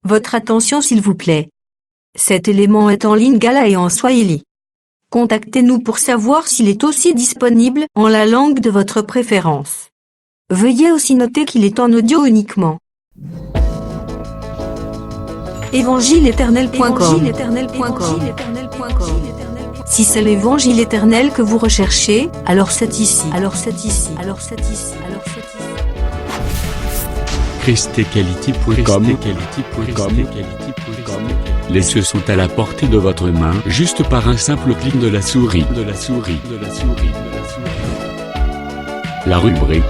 Votre attention s'il vous plaît. Cet élément est en lingala et en swahili. Contactez-nous pour savoir s'il est aussi disponible en la langue de votre préférence. Veuillez aussi noter qu'il est en audio uniquement. Évangile-éternel.com. Si c'est l'évangile éternel que vous recherchez, alors c'est ici. christequality.com. Les cieux sont à la portée de votre main, juste par un simple clic de la souris. La rubrique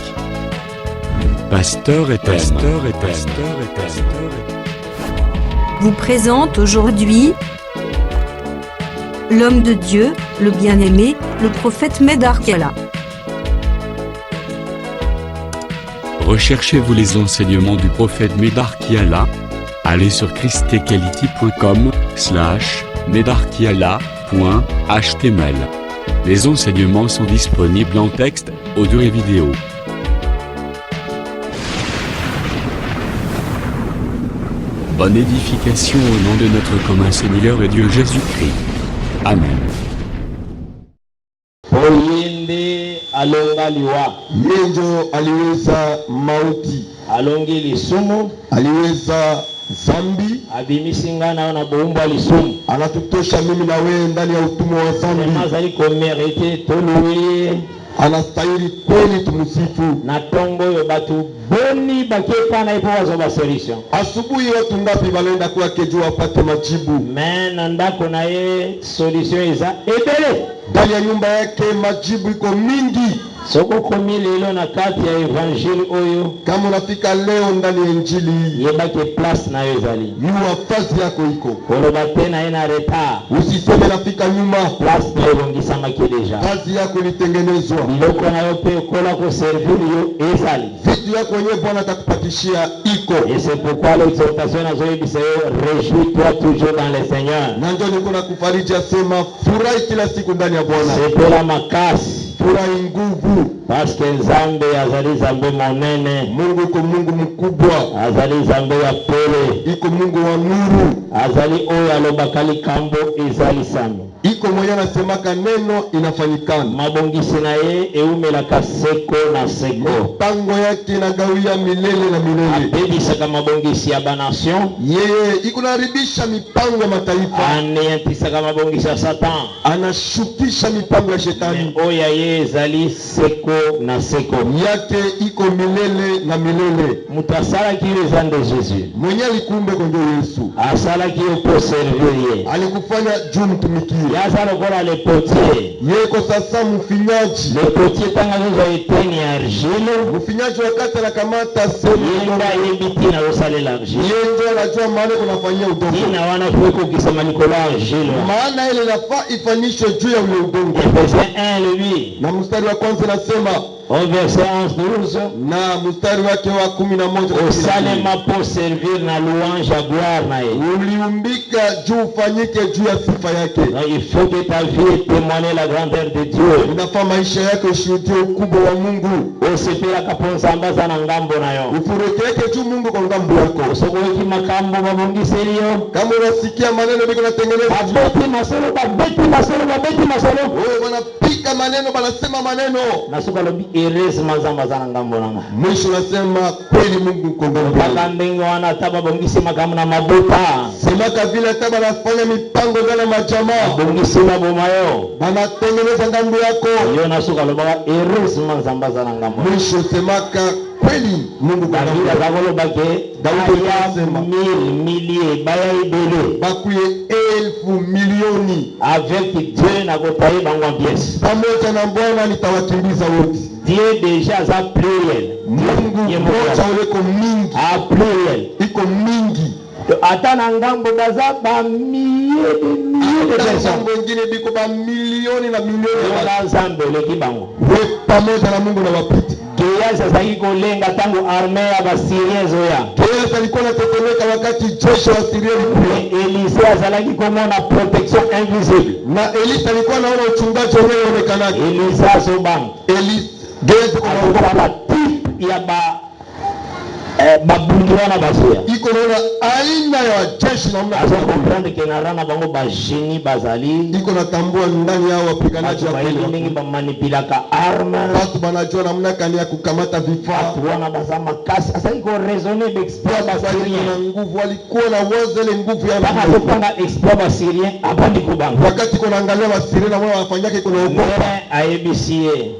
Pasteur et thème vous présente aujourd'hui l'homme de Dieu, le bien-aimé, le prophète Médar Kiala. Recherchez-vous les enseignements du prophète Médar Kiala? Allez sur christequality.com/medarkiala.html. Les enseignements sont disponibles en texte, audio et vidéo. Bonne édification au nom de notre commun Seigneur et Dieu Jésus-Christ. Amen. Oyende alonga liwa. Yenjo aliweza mauti, Alongi lisumu. aliweza zambi, Abimisingana na boumba lisumu. anatutosha mimi na wewe ndani ya utumwa wa zambi. Mazali komerete toluye. Anastahili kweli tumsifu. Na tongo yo batu boni bakepa na ipo wazo ba solution. Asubuhi watu ngapi wanaenda kwake juu wapate majibu? Men ndako na ye solution iza ebele. Ndani ya nyumba yake majibu iko mingi. Soko komi lelo na kati ya evangile oyo. Kama unafika leo ndani ya injili, Yebake place na yo zali. yua fazi yako iko. Koloba tena ina retard. Usiseme nafika nyuma, Place na yo bongisamaki deja. kazi yako ilitengenezwa. Biloko na yo pe kola ko servir yo ezali. Vitu yako wenyewe Bwana atakupatishia iko. Et c'est pourquoi l'exhortation à Zoé réjouis-toi toujours dans le Seigneur. Na ndio niko na kufariji asema furahi kila siku ndani ya Bwana. C'est pour la macasse. Furahi nguvu. Parce que Nzambe azali Nzambe monene. Mungu iko Mungu mkubwa. Azali Nzambe ya pole. Iko Mungu wa nuru. Azali oyo alobakali kambo ezali sami. Iko mwenye anasemaka neno inafanyikana. Mabongisi na ye eumelaka seko na seko. Mipango yake inagawia milele na milele. Abebisaka mabongisi ya banation. Yeye iko naribisha mipango ya mataifa. Aneantisaka mabongisi ya Satan. Anashukisha mipango ya shetani. Oya ye ezali seko na seko. Yake iko milele na milele. Mutasala ki eza de Jésus. Mwenye alikumbe kwa ndio Yesu. Asala ki pour servir ye. Alikufanya juu mtumikie. Yaza lokola le potier. Yeye ko sasa mfinyaji. Le potier tanga zo eteni argile. Mfinyaji wakati anakamata sehemu Yenga yebiti na usale l'argile. yeye ndio anajua maana kunafanyia udongo. Ina wana kuweko kisema nikola argile. Maana ile inafaa ifanyishwe juu ya ule udongo. Verset 1 lui. Na mstari wa kwanza nasema Au verset 11-12. na mstari wake wa 11 Osalema pour servir na louange à gloire na ye. uliumbika juu ufanyike juu ya sifa yake. Donc il faut que ta vie témoigne la grandeur de Dieu. Inafaa maisha yako ishuhudie ukubwa wa Mungu. Osepela kaponzamba za ngambo na yo. Ufurekeke juu Mungu kwa ngambo yako. Sokoki makambo babongiseliyo. Kama unasikia maneno biko natengeneza Babeti masolo. wewe wanapika maneno banasema maneno. Nasuka lobi erese mazamba za ngambo nanga. Mwisho nasema kweli Mungu kwa ngambo yako. Bakambengo wana taba bongisi makambo na mabota. Semaka vile hata banafanya mipango na majamaa. Bongisi mabomayo. Banatengeneza ngambo yako. Yo nasuka loba erese mazamba za ngambo. Mwisho semaka kweli Mungu kwa ngambo David yako. azakolo bake. Daudi Baya anasema. milliers, baya ibele. Bakuye 1000 milioni. Avec Dieu na kotaye bangwa pièce. Pamoja na Bwana nitawakimbiza wote. Dieu déjà a pluriel. Mungu mmoja uliko mingi. A pluriel. Iko mingi. Ata na ngambo baza ba milliers de personnes. Ngambo ngine biko ba milioni na milioni. Wala Nzambe leki bango. We pamoja na Mungu na wapiti. Geazi sasa iko lenga tangu armée ya Basirien zoya. Geazi alikuwa anatetemeka wakati jeshi la Siria lilikuja. Elise azalaki komona protection invisible. Na Elisa alikuwa anaona uchungaji wenyewe unaonekana. Elisa sobang. Geazi kwa type ya ba babundiwana basoya iko naona aina ya jeshi namna azo comprendre que na rana bango ba génie bazali iko natambua ndani yao wapiganaji wa kweli ndingi ba manipulaka arme watu banajua namna gani ya kukamata vifaa wana bazama kasi asa iko raisonner d'exploit basirien na nguvu walikuwa na wazo ile nguvu ya bana kupanga exploit basirien abandi kubanga wakati kuna angalia wasirien na wao wafanyake kuna ogopa ayebisie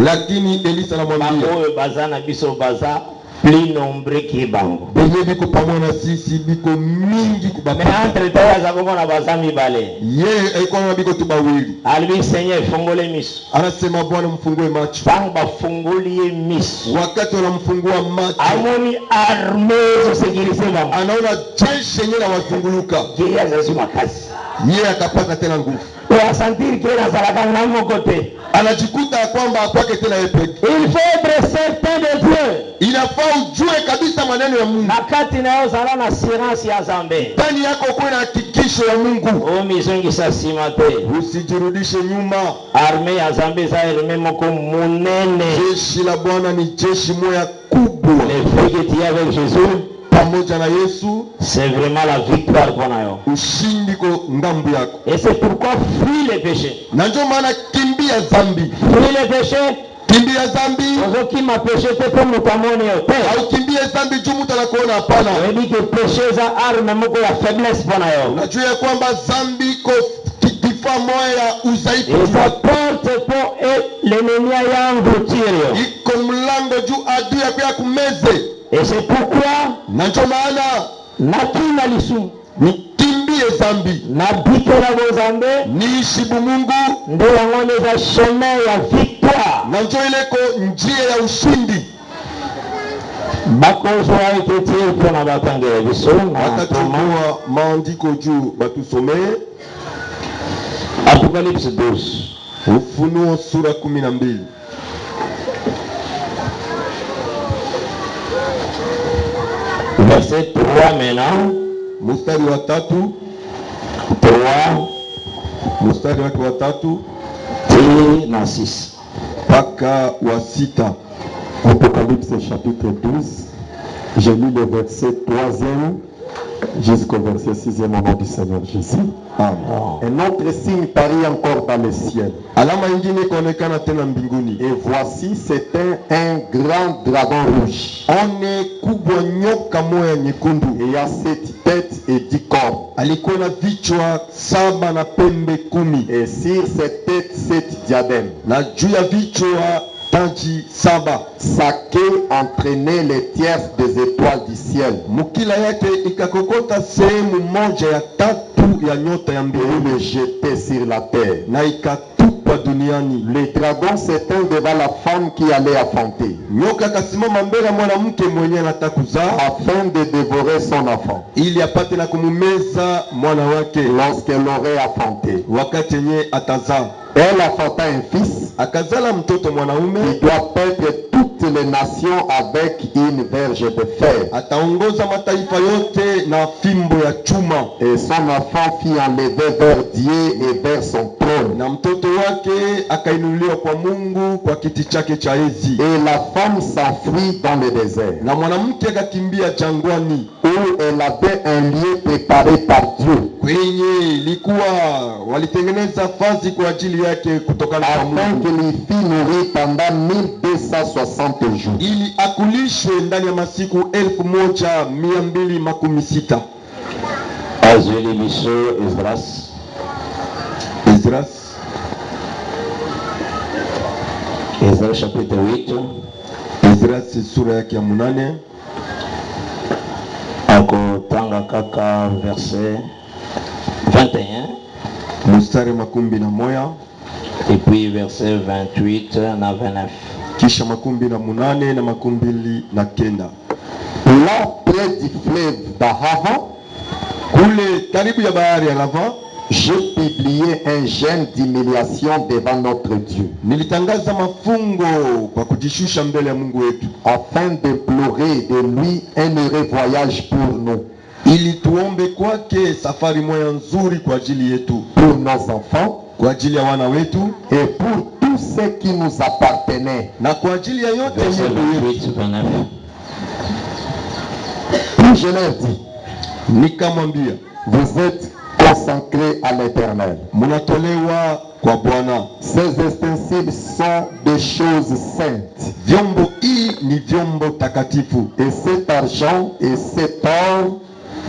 lakini Elisa anamwambia wewe bazana biso baza plus nombreux qui bango benye biko pamoja na sisi biko mingi kubaba mais entre temps za bongo na bazami bale ye iko na biko tu bawili alibi Seigneur fungole miso anasema Bwana mfungue macho bang bafungulie miso wakati wanamfungua macho amoni armée zo sécuriser bango anaona jeshi yenyewe na wazunguluka kia za zuma kazi ye akapata tena nguvu kwa sentir que la salaka na mon côté anajikuta kwamba kwake tena yeye peke il faut être certain de Dieu inafaa ujue kabisa maneno ya Mungu na kati na yo zala na assurance ya Zambe ndani yako kuwe na hakikisho ya Mungu o mizongi sa simate usijirudishe nyuma armée ya Zambe za armée moko munene jeshi la Bwana ni jeshi moja kubwa le fait que tu es avec Jésus pamoja na Yesu c'est vraiment la victoire pour nous ushindi ko ngambu yako et c'est pourquoi fuis les péchés na ndio maana kimbia dhambi fuis les péchés kimbia dhambi ozoki ma péché te pour mutamoni yote au kimbia dhambi juu mtu anakuona hapana on dit que péché za arme moko ya faiblesse pour nous unajua ya kwamba dhambi ko kifaa moja ya udhaifu et ça porte pour l'ennemi yangu tirio iko mlango juu adui yako ya kumeze et c'est pourquoi na ndio maana nakina lisu nikimbie dhambi na bikela bozambe niishi bumungu ndio yango za chemin ya victoire na ndio ile ko njia ya ushindi bakozwa itetie mpona batangela biso atachukua maandiko juu batusomee Apocalypse 12 Ufunuo sura 12 verset 3 maintenant mstari wa 3 mstari wake wa 3 et na 6 mpaka wa 6. Apocalypse chapitre 12, j'ai lu le verset 3e jusqu'au verset 6e au nom du Seigneur Jésus. Amen. Un autre signe parut encore dans le ciel. Alama ingine ikaonekana tena mbinguni. Et voici, c'était un grand dragon rouge. One kubwa nyoka moya nyekundu. Ayant 7 têtes et 10 cornes. Alikuwa na vichwa 7 na pembe 10. Et sur ces têtes 7 diadèmes. Na juu ya vichwa taji 7. Sa queue entraînait les tierces des étoiles du ciel. Mukila yake ikakokota sehemu moja ya 3 ya nyota ya mbinguni, le jetait sur la terre. na ikatupa duniani. Le dragon s'étend devant la femme qui allait affronter, Nyoka akasimama mbele ya mwanamke mwenye anataka kuzaa afin de dévorer son enfant. ili apate na kumumeza mwana wake Lorsqu'elle aurait affronté, wakati yenye atazaa. elle affronta un fils Akazala mtoto mwanaume, qui doit paître toutes les nations avec une verge de fer. ataongoza mataifa yote na fimbo ya chuma. Et son enfant fut enlevé vers Dieu et vers son trône. Na mtoto wake akainuliwa kwa Mungu kwa kiti chake cha enzi. Et la femme s'enfuit dans le désert, Na mwanamke akakimbia jangwani, où elle avait un lieu préparé par Dieu, kwenye ilikuwa walitengeneza fazi kwa ajili yake kutokana na afin Mungu, qu'il y fût nourri pendant 1260 jours. ili akulishwe ndani ya masiku 1260. Azuli biso Esdras Esdras Esdras chapitre 8 Esdras sura yake ya 8 akotanga kaka verset 21 mstari 11 et puis verset 28 na 29. kisha 18 na 29. Là, près du fleuve d'Ahava, Kule karibu ya bahari ya Lava, j'ai publié un jeûne d'humiliation devant notre Dieu, nilitangaza mafungo kwa kujishusha mbele ya Mungu wetu, afin d'implorer de lui un heureux voyage pour nous, ili tuombe kwake safari moja nzuri kwa ajili yetu, pour nos enfants kwa ajili ya wana wetu, et pour tous ceux qui nous appartenaient. na kwa ajili ya yote Verset yetu. 28 29. Puis je leur dis, nikamwambia, vous êtes consacrés à l'Éternel. munatolewa kwa Bwana. Ces ustensiles sont des choses saintes. Vyombo hii ni vyombo takatifu. Et cet argent et cet or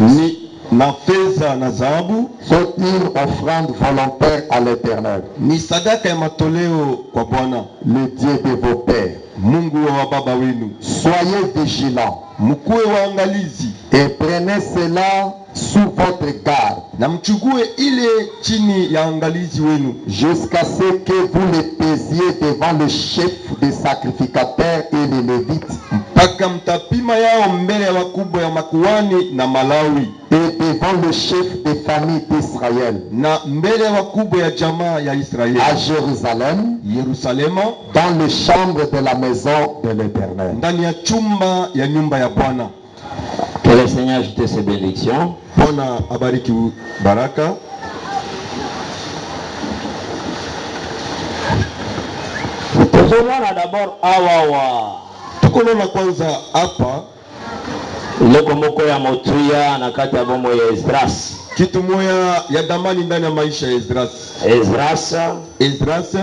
Ni na fedha na dhahabu sont une offrande volontaire à l'Éternel, ni sadaka ya matoleo kwa Bwana, le Dieu de vos pères. Mungu wa baba wenu. Soyez vigilants Mkuwe waangalizi et prenez cela sous votre garde na mchukue ile chini ya angalizi wenu jusqu'à ce que vous les pesiez devant le chef des sacrificateurs et les Lévites mpaka mtapima yao mbele ya wakubwa ya makuhani na Malawi et devant le chef des familles d'Israël na mbele ya wakubwa ya jamaa ya Israeli à Jérusalem Yerusalema, dans les chambres de la maison de l'Éternel. ndani ya chumba ya nyumba ya Bwana. Que le Seigneur ajoute ses bénédictions. Bwana abariki baraka. Tozomona d'abord awawa Tukonona kwanza hapa ileko moko ya motuya na kati ya bomo ya Esdras. kitu moya ya damani ndani ya maisha ya Esdras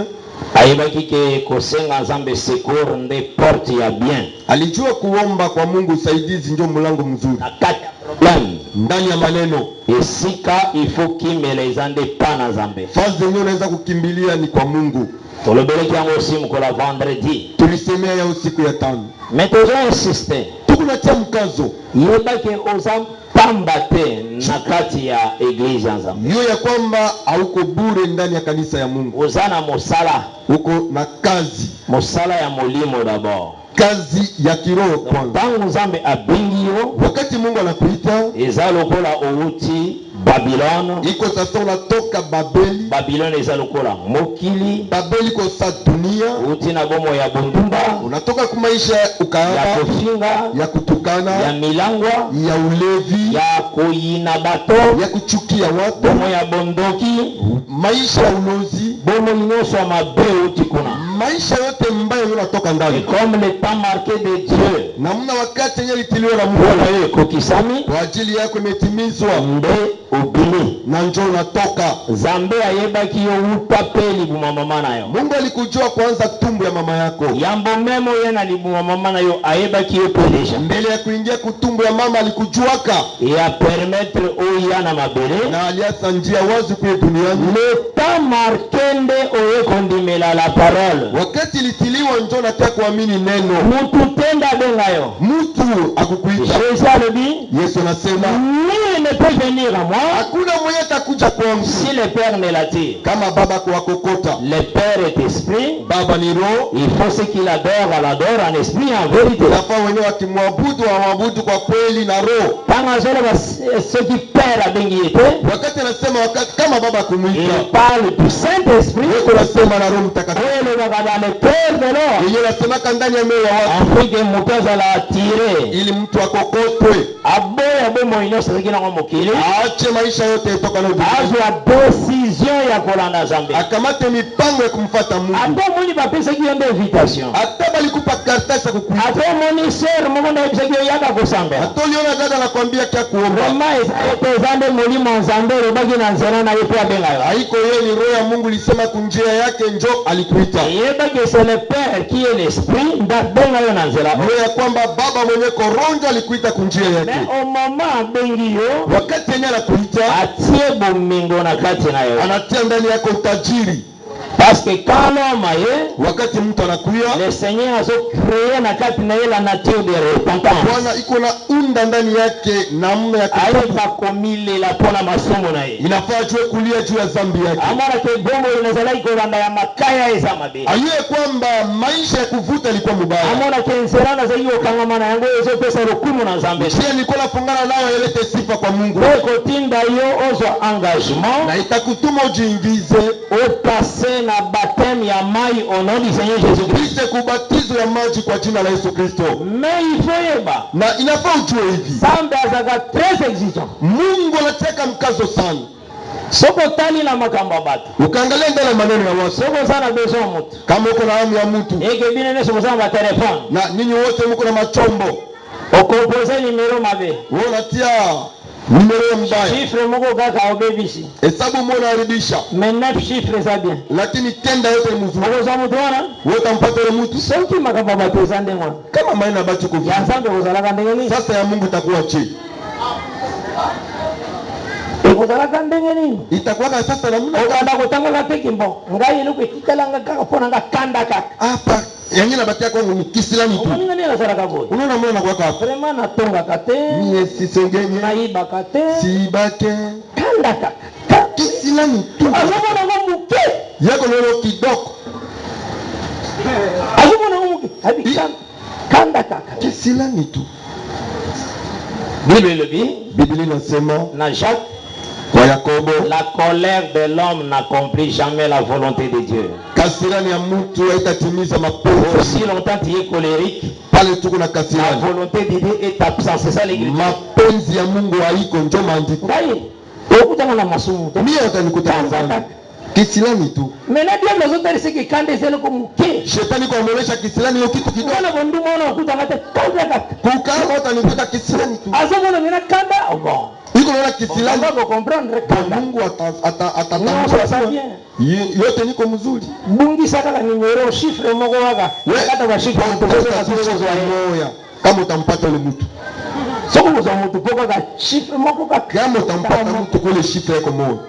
Ayebaki ke kosenga Nzambe secours nde porte ya bien. alijua kuomba kwa Mungu usaidizi ndio mlango mzuri Na kati ya problem ndani ya maneno. esika il faut kimela ezande pa na Nzambe. Fazi zenyewe unaweza kukimbilia ni kwa Mungu. Tolobeleki yango aussi mkola vendredi. Tulisemea ya usiku ya tano. Mais tozo insiste. Tukunatia mkazo Yebaki oza pamba te na kati ya eglise ya Nzambe. hiyo ya kwamba hauko bure ndani ya kanisa ya Mungu. Oza na mosala. Uko na kazi. Mosala ya molimo d'abord. Kazi ya kiroho kwanza. Tangu Nzambe abengi yo, Wakati Mungu anakuita, eza lokola outi Babylone. iko sasa unatoka Babeli. Babylone eza lokola mokili. Babeli iko sa dunia. Outi na bomo ya bundumba. Unatoka kwa maisha ya Ya ukahaba, kofinga. ya kutukana, Ya milangwa. ya ulevi, Ya koyina bato. ya kuchukia watu, Bomo ya bondoki. maisha ya ulozi, Bomo nyonso ya mabe outi kuna. maisha yote mbaya unatoka Et ndani. comme le temps marqué de Dieu. Namna wakati yenyewe litiliwa na Mungu Wala yo kokisami. kwa ajili yako imetimizwa Mbe obini. na njoo unatoka. Zambe ayebaki yo uta pe libuma mama na yo. Mungu alikujua kwanza tumbo ya mama yako. Yambo memo ye na libuma mama na yo ayebaki yo pelesha. Mbele ya kuingia kutumbo ya mama alikujuaka Et à permettre au yana mabele. na aliacha njia wazi kwenye duniani. Le temps marqué nde oye kondimela la parole. Wakati litiliwa njoo nataka kuamini neno. Mutu tenda benga yo. Mtu akukuita. Jésus a le dit. Yesu anasema Nul ne peut venir à moi hakuna mwenye atakuja kwangu si le Père ne l'attire. kama baba kuwakokota. Le Père est esprit. Baba ni roho. Il faut ce qu'il adore, l'adore en esprit et en vérité. Nafaa wenyewe wakimwabudu wamwabudu kwa kweli na roho. Quand ce qui Père a bengi été, Wakati anasema wakati kama baba il kumwita, parle du Saint-Esprit. Yesu anasema na Roho Mtakatifu. Et le bagada dans le cœur de l'homme. Yeye anasemaka ndani ya moyo wa watu Afin que mutaza la attirer. ili mtu akokotwe, Aboya bomo inoso kina kwa mokili. aache maisha yote yatoka na udugu, Azwa décision ya kolanda Nzambe. akamate mipango ya kumfuata Mungu. Ato moni bapesa ki yonde invitation. Hata balikupa karatasi ya kukuita, Ato moni ser mo na bapesa ki yaka kosamba. hata uliona dada anakuambia kia kuomba, Vraiment ezande molimo Nzambe robaki na nzela na yepo abenga yo. haiko yeye, ni roho ya Mungu ilisema kunjia yake njo alikuita. Yeba que c'est le Père qui est l'esprit d'abenga yo na nzela. Roho ya kwamba baba mwenye koronjo alikuita kunjia Mais yake. au moment abengi yo, Wakati yenye anakuita, atie bomingo na kati na yo. anatia ndani yako utajiri. Parce que quand l'homme est, Wakati mtu anakuya, le Seigneur a créé na kati na ye la nature de repentance. Bwana iko na unda ndani yake namna ya Aye kutubu. pa komilela pona masomo na ye. Inafaa ajue kulia juu ya dhambi yake, Amara ke bombo inazala ikolanda ya makaya eza mabe. ajue kwamba maisha ya kuvuta ilikuwa mubaya. Amona ke nzerana za hiyo kangamana yango ezo pesa rukumu na Nzambe. Pia nilikuwa nafungana nayo ilete sifa kwa Mungu, Ko tinda yo ozo engagement na itakutuma ujiingize opase na baptême ya mai au nom du Seigneur Jésus-Christ. kisha kubatizo ya maji kwa jina la Yesu Kristo. Mais il faut yeba. Na inafaa ujue hivi, Nzambe azaka très exigeant. Mungu anateka mkazo sana. Soko tali na makambo bato. Ukaangalia ndani ya maneno ya watu, Soko sana besoin mutu. kama uko na hamu ya mtu Eke bine ne soko sana ba telefone. na ninyi wote mko na machombo, Au composé numéro mabe. unatia numero mbaya. Chiffre moko kaka obebishi. Hesabu mwana haribisha. Mais 9 chiffres ça bien. Lakini kenda yote mzuri. Moko za mtu wana? Wote mpate ile mtu. Soki makaba batezande mwana. Kama maana bacho kufi. Ya nzambe kozalaka ndenge nini? Sasa ya Mungu itakuwa chini. Kozalaka ndenge nini? Itakuwa sasa namna. Okanda kotanga kateki mbo. Ngai eloko etikalanga kaka pona kanda kaka. Hapa yangina batia kwa ni kisilani tu. Unaona nini nasaraka boy? Unaona mbona kwa hapa? Vraiment natonga kate. Mie sisengenye. Naiba kate. Sibake. Kanda kaka. Kisilani tu. Azomona ngomuke. Yako lolo kidoko. Azomona ngomuke. Hadi kanda kaka. Kisilani tu. Bible le dit. Biblia inasema Na Jacques. Kwa Yakobo, la colère de l'homme n'accomplit jamais la volonté de Dieu. kasirani ya mtu haitatimiza mapenzi. Aussi longtemps tu es colérique, Pale tuko na la kasirani. volonté de Dieu est absente. C'est ça l'église. Mapenzi ya Mungu haiko, ndio maandiko. Ngai, ukutana na masumu. Mimi utanikuta mzani. Kisilani tu. Maintenant Dieu nous autres c'est que quand des éloques muke. Shetani kwa mwelesha kisilani hiyo kitu kidogo. Kana bondu mwana ukutana kata kanda. Kukama utanikuta kisilani tu. Azomona mina kanda au bon. Iko na kisilani. On va comprendre kanda. Mungu Non, ça vient. yote niko mzuri. Bungi saka la numéro chiffre moko waka. Kata ba chiffre moja. Kama utampata yule mtu. Soko za mtu poka ka chiffre moko ka. Kama utampata mtu kule chiffre yako moja.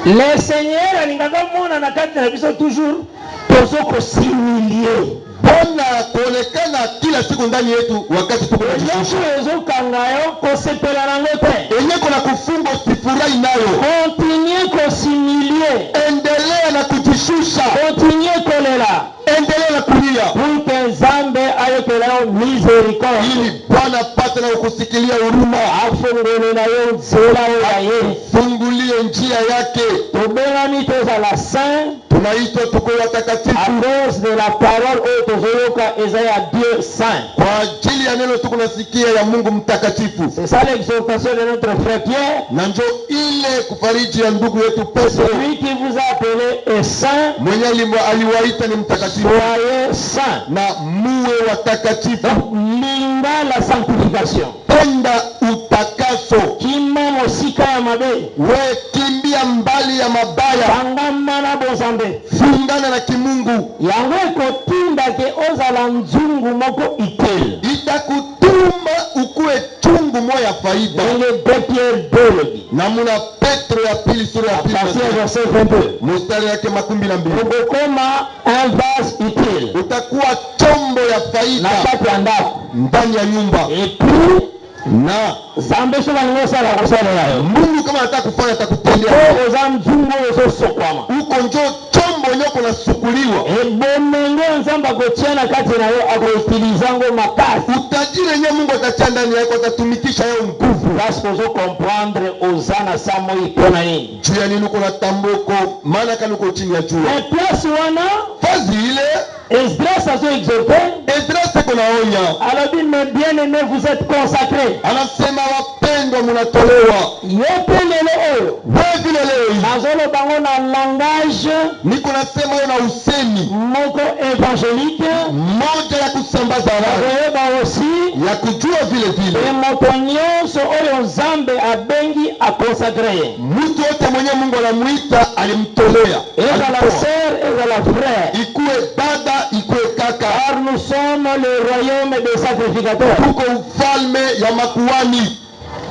Le Seigneur alingaka mona na kati na biso toujours tozoko similier. Bona kuonekana kila siku ndani yetu wakati tuko na Yesu ezokangayo kosepela nango te. Enyeko na kufunga usifurahi nayo. Continue kosimilier. Endelea na kujishusha. Continue kolela. Endelea na kulia. Pour que Nzambe ayekelao miséricorde. Ili Bwana apate na kukusikilia huruma. Afungule na yo nzela ya ye. Fungulie njia yake. Tobengami tozala saint. Tunaitwa tuko watakatifu. À cause de la parole au tozoyoka eza ya Dieu saint. Kwa ajili ya neno tuko nasikia ya Mungu mtakatifu. C'est ça l'exhortation de notre frère Pierre. Na njoo ile kufariji ya ndugu yetu Petro. Celui qui vous a appelé est saint. Mwenye aliwaita ni mtakatifu. Soyez saint. Na muwe watakatifu. Linga la sanctification. Penda utakaso. Kima mosika ya mabe. We kimbia mbali ya mabaya. Pangama na bozambe. Fungana na kimungu. Yango ekotinda ke ozala nzungu moko itel. Itakutuma ukue chungu moya faida. Ile de Pierre 2. Na muna Petro ya pili sura ya pili. Verset 22. Mstari yake 12. Ukokoma un vase utile. Utakuwa chombo ya faida. Na kati ya ndako. Ndani ya nyumba. Et puis na zambe soba ngosala kosala yayo. Mungu kama anataka kufanya atakutendea. Oza mzungu ozosokwama. Uko njoo chombo nyoko nasukuliwa. Ebomenge nzamba kotiana kati na yo akoutilizango makasi. Utajiri yenyewe Mungu atatia ndani yako atatumikisha yao nguvu. Parce que zo comprendre ozana samo ikona nini. Juu ya nini uko na tamboko maana kana uko chini ya jua. Et place wana fazi ile Esdras a exhorté. Esdras kuna onya. Alors dit mes bien-aimés vous êtes consacrés. Anasema wapendwa mnatolewa. Yote lelo oyo. Wewe vile leo hii. Nazolo bango na langage. Niko nasema yo na usemi. Moko évangélique. Moja ya kusambaza habari. Ba aussi. Ya kujua vile vile. Et motonyoso oyo Nzambe abengi a consacré. Mtu wote mwenye Mungu anamuita alimtolea. Eza la sœur, eza la frère. Ikue dada, ikue kaka. Car nous sommes le royaume des sacrificateurs. Tuko ufalme ya makuhani.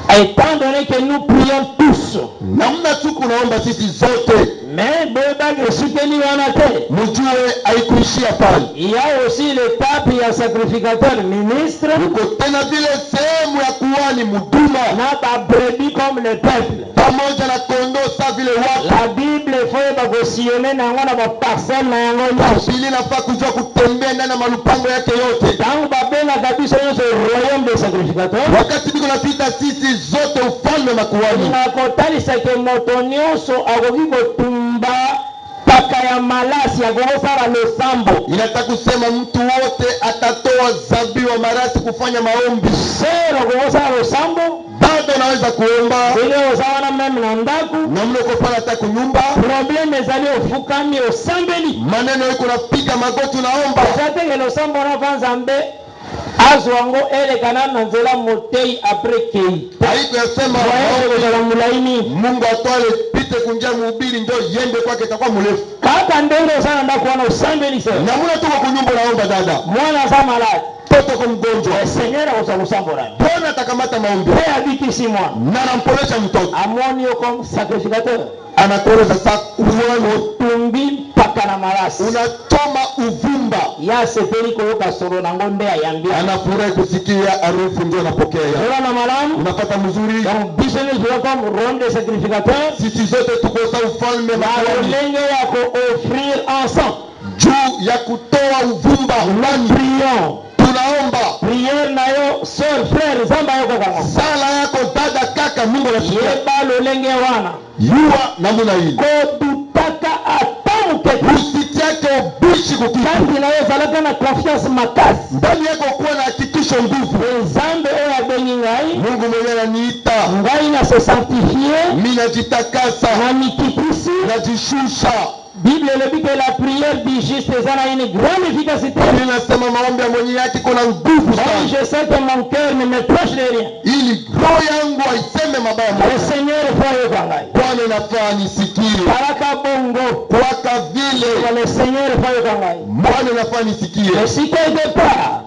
Étant donné que nous prions tous. Namna tu kunaomba sisi zote. Mais bebage soutenu wanate. Mjue haikuishia pale. Il y a aussi l'étape ya sacrificateur ministre. Uko tena vile sehemu ya kuhani muduma. Na ba brebis comme le peuple. Pamoja na kondoo sa vile watu. La Bible faut bagosione na ngona ba parcelle na yango nyonso. Biblia inafaa kujua kutembea ndani ya malupango yake yote. Tangu babenga kabisa nyonso royaume des sacrificateurs. Wakati biko napita sisi zote ufalme makuhani. Na kotalisa ke moto nyonso akoki kotumba paka ya malasi ya kosala losambo. Inataka kusema mtu wote atatoa zabihu wa marasi kufanya maombi. Sero kosala losambo. Bado unaweza kuomba. Ile osawana meme na ndaku. Na mle uko pala hata kunyumba. Probleme ezali ofukami osambeli. Maneno yako unapiga magoti unaomba. Zatenge losambo na vanza mbe. azwango elekana na nzela motei après kei haiko yasema kozala mulaini Mungu atwale pite kunja mhubiri ndio yende kwake itakuwa mrefu. kaka ndenge osala ndako wana osambeli se Na muna tuko kunyumba naomba dada. mwana aza malade Toto kwa mgonjwa. seigneur akoza kosambola Bwana atakamata maombi. pe abikisi mwana Na anampolesha mtoto. amoni yo comme sacrificateur Anatoleza sasa kuwano. otumbi mpaka na malasi Unachoma uvumba. ya sepeli koyoka solo nango nde ayambia Anafurahi kusikia harufu ndio anapokea. ola na malamu Unapata mzuri. donc biso nyonso comme ronde de sacrificateur Sisi zote tuko sa ufalme na makuhani. lolenge ya ko-offrir ensemble Juu ya kutoa uvumba ndani. prions Tunaomba priere na yo sœur frère zamba yokokango sala yako dada kaka Mungu anasikia. yeba lolenge wana Yua namuna hii. kodutaka ata mokeke Usitiake ubishi kukitu. kandi na yo ezalaka na confiance makasi Ndani yako kuwa na hakikisho nguvu. nzambe oyo abengi ngai Mungu mwenyewe ananiita. ngai na se sanctifie Mimi najitakasa, na mikitisi najishusha. bible elobi ke la prière du juste eza na une grande efficacité Mimi nasema maombi ya mwenye yake kuna nguvu donc sana. je sais que mon cœur ne me proche de rien Ili roho yangu haiseme mabaya le moja. seigneur fayoka ngai Bwana inafaa nisikie. kalaka bongo Kwaka vile le seigneur fayoka ngai Bwana inafaa nisikie. esika edepart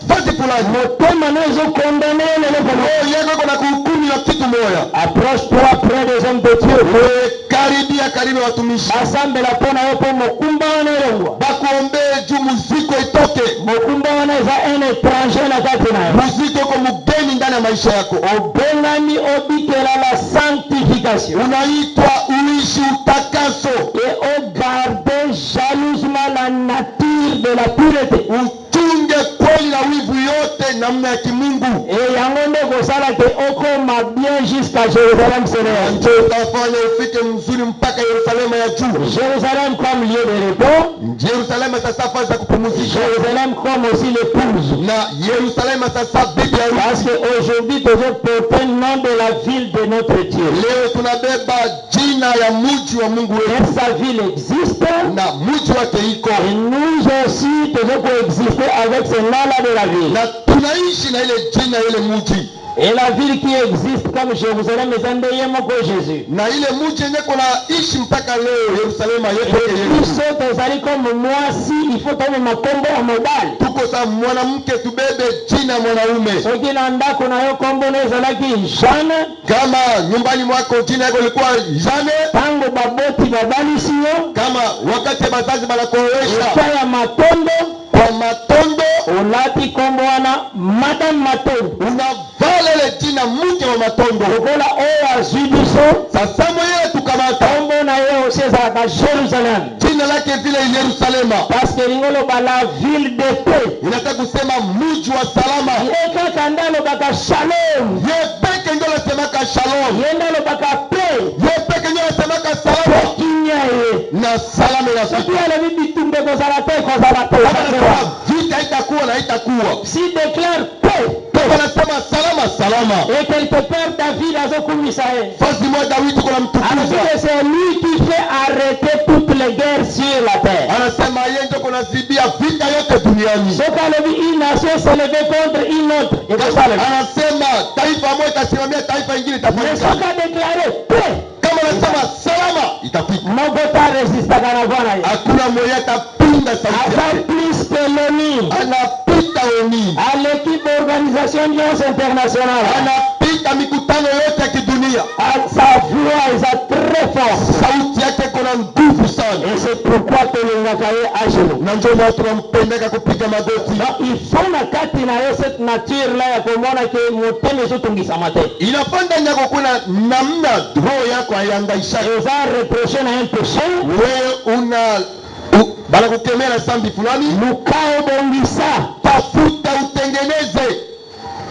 Fasi fulani. motema no ezokondane leloko Roho yako kuna kuhukumu na kitu moja. approche toi près des hommes de Dieu Wewe karibia karibu watumishi. basambela mpo na yo mpo mokumba wana elongwa Bakuombee juu muziko itoke. mokumba wana eza un étranger na kati na yo Muziko kwa mgeni ndani ya maisha yako. obengami obikela la sanctification Unaitwa uishi utakaso. et ogarde jalousement la nature de la pureté Uchunge kweli na wivu yote namna ya kimungu. et yango nde kosala ke okoma bien jusqu'à Jérusalem céleste Ndio utafanya ufike mzuri mpaka Yerusalemu ya juu. Jérusalem comme lieu de repos Yerusalemu sasa fasi za kupumzisha. Jérusalem comme aussi l'épouse Na Yerusalemu sasa bibi parce harusi. qu'aujourd'hui toujours porter le nom de la ville de notre Dieu Leo tunabeba jina ya mji wa Mungu et wetu sa ville existe na mji wake iko. et nous aussi devons coexister avec ce nom-là de la ville Na tunaishi na ile jina ile mji. et la ville qui existe comme Jérusalem eza nde ye moko Jésus Na ile mji yenye kuna ishi mpaka leo Yerusalemu yetu. biso tozali comme mwasi il faut tome makombo ya mobali Tuko sa mwanamke tubebe jina ya mwanaume. soki na ndako na yo kombo na ezalaki Jeanne Kama nyumbani mwako jina yako ilikuwa Jane, ntango baboti babalisi yo kama wakati bazazi banakuoesha epa ya matondo kwa matondo, olati kombo wana madame matondo unavala ile jina mke wa matondo. lokola oyo azwi biso Sasa mwenyewe tukamata kombo na ye osi ezalaka Jérusalem jina lake vile Yerusalema, parce que lingo loba la ville de paix inataka kusema mji wa salama. ye kaka nde alobaka shalom Ye peke ndio anasemaka shalom, ye nde alobaka paix ye peke ndio anasemaka salama kinya ye na salama na soki siku. alobi bitumba ekozala te ekozala te Kama anasema vita haitakuwa na haitakuwa, si déclare paix kama anasema salama salama. et quelque part David azokumisa ye Fasi moja Daudi kuna alors mtukuza que c'est lui qui fait arrêter toutes les guerres sur la terre anasema yeye ndio kunazibia vita yote duniani. soki alobi une nation se lever contre une autre ekosalema Anasema taifa moja itasimamia taifa lingine mais itafanyika. soki adéclare paix Kama anasema salama itafika. moko taresistaka na bwana ye Hakuna mmoja atapinga sauti aza yake. plus que l'ONU Anapita oni, à l'équipe d'organisation Alliance internationale anapita mikutano yote ya kidunia. sa voix eza très forte Sauti yake kuna nguvu sana, et c'est pourquoi tolingaka ye à genoux na ndio maana tunampendeka kupiga magoti. donc il faut na kati na yo cette nature là ya komona ke motema ezotungisama te Inafaa ndani yako kuna namna roho yako haihangaishaki. eza reproché na un péché Wewe banakukemea na sambi fulani, luka obongisa tafuta utengeneze.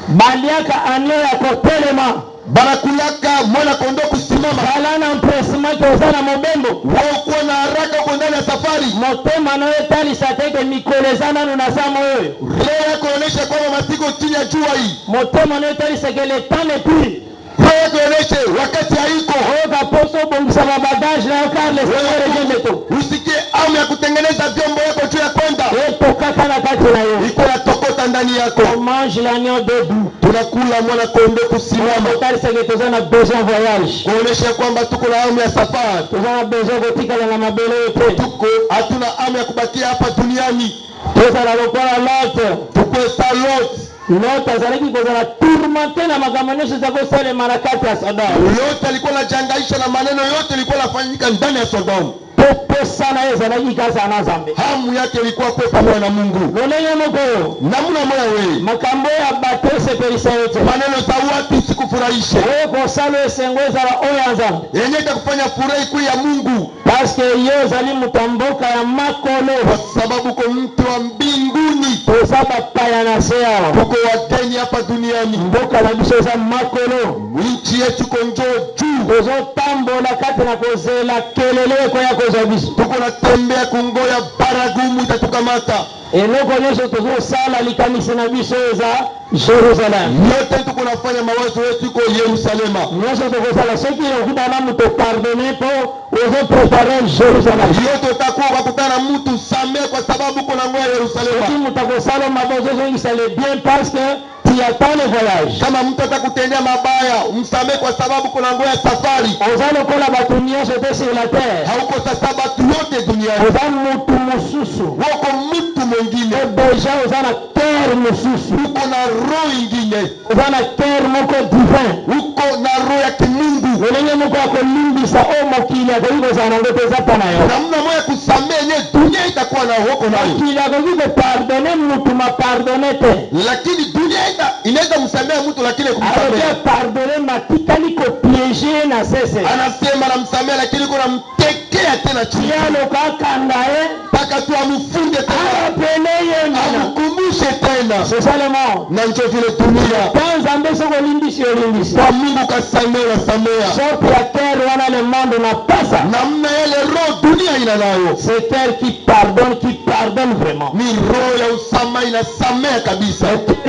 baliaka anio ya kotelema Banakulaka mwana kondoo kusimama, zala na empressement ke oza na mobembo wewe kuwa na haraka uko ndani ya safari. motema na yo etalisa te ke mikolo eza nanu na samo oyo Roho yako inaonyesha kwamba masiko chini ya jua hii. motema na yo etalisa ke le temps n'est plus Roho yako inaonyesha wakati haiko. oyoka poso obongisa babagage na yo car le seigneur ejendeto Usikie amu ya kutengeneza vyombo yako juu ya kwenda etokaka na kati na yo iko natokota ndani ndani yako. On mange l'agneau debout. Tunakula mwana kondoo kusimama, C'est que tu as besoin de voyage. kuonesha kwamba tuko na hamu ya safari. Tu as besoin de tika na mabele. Tuko hatuna hamu ya kubakia hapa duniani. Tu as la lokola lot. Tuko salot. Lot azalaki kozala tourmenté na makambo nyonso ezakosala marakati ya Sodome. Yote alikuwa anajangaisha na maneno yote ilikuwa inafanyika ndani ya Sodoma. Pesa na yeye ezalaki kasa na Nzambe. Hamu yake ilikuwa kuwa pamoja na Mungu. Lolenge moko. Namna moya wewe. Makambo ya bato sepelisa yote. Maneno za watu sikufurahishe. Wewe kosala esengo ezala oyo ya Nzambe. Yenye itakufanya furahi kuu ya Mungu. Paske yo ezali mutamboka ya makolo. Kwa sababu uko mtu wa mbinguni. Toza bapaya na se awa. Tuko wageni hapa duniani. Mboka na biso eza makolo. Nchi yetu konjo juu. Tozotambola kati na kozela kelele ekoya kozwa biso. Tuko natembea kungoya baragumu itatukamata. Eloko nyonso tozosala likanisi na biso eza Jerusalem. Yote tuko nafanya mawazo yetu iko Yerusalema. Nyonso tozosala soki okuta na mutu pardonne po ozoprepare Jerusalem. Yote utakuwa wakutana na mtu samehe kwa sababu kuna ngoya Yerusalema. Soki mutu akosala mabozo ozongisa le bien parce que tu attends le voyage. Kama mtu atakutendea mabaya, umsamehe kwa sababu kuna ngoya safari. Oza lokola bato nyonso te sur la terre. Hauko sasa batu yote duniani. Oza mutu mususu. Wako mtu mwingine. Deja oza na cœur mususu. Uko na roho ingine. Oza na cœur moko divin. Uko na roho ya kimungu. Lolenge moko akolimbisa o mokili akoki kozala nango te eza mpo na yo. Namna moya kusamehe nye dunia itakuwa na woko nayo. Mokili akoki kopardone mutu mapardone te. Lakini dunia inaweza msamehe mtu lakini kumsamehe. Akoki pardone matikali kopiege na sese. Anasema na msamehe lakini kuna mtekea tena chini. Yaloka kandae. Taka tu amufunge tena. Apele yena. Amukumbushe tena. C'est ça le monde. Na njo vile dunia. Quand Nzambe soko limbisi olimbisi. Kwa Mungu kasamehe na samehe. Sorte ya terre wana le monde na pasa. Namna yale roho dunia ina nayo. C'est terre qui pardonne vraiment. Ni roho ya usama inasamehe kabisa.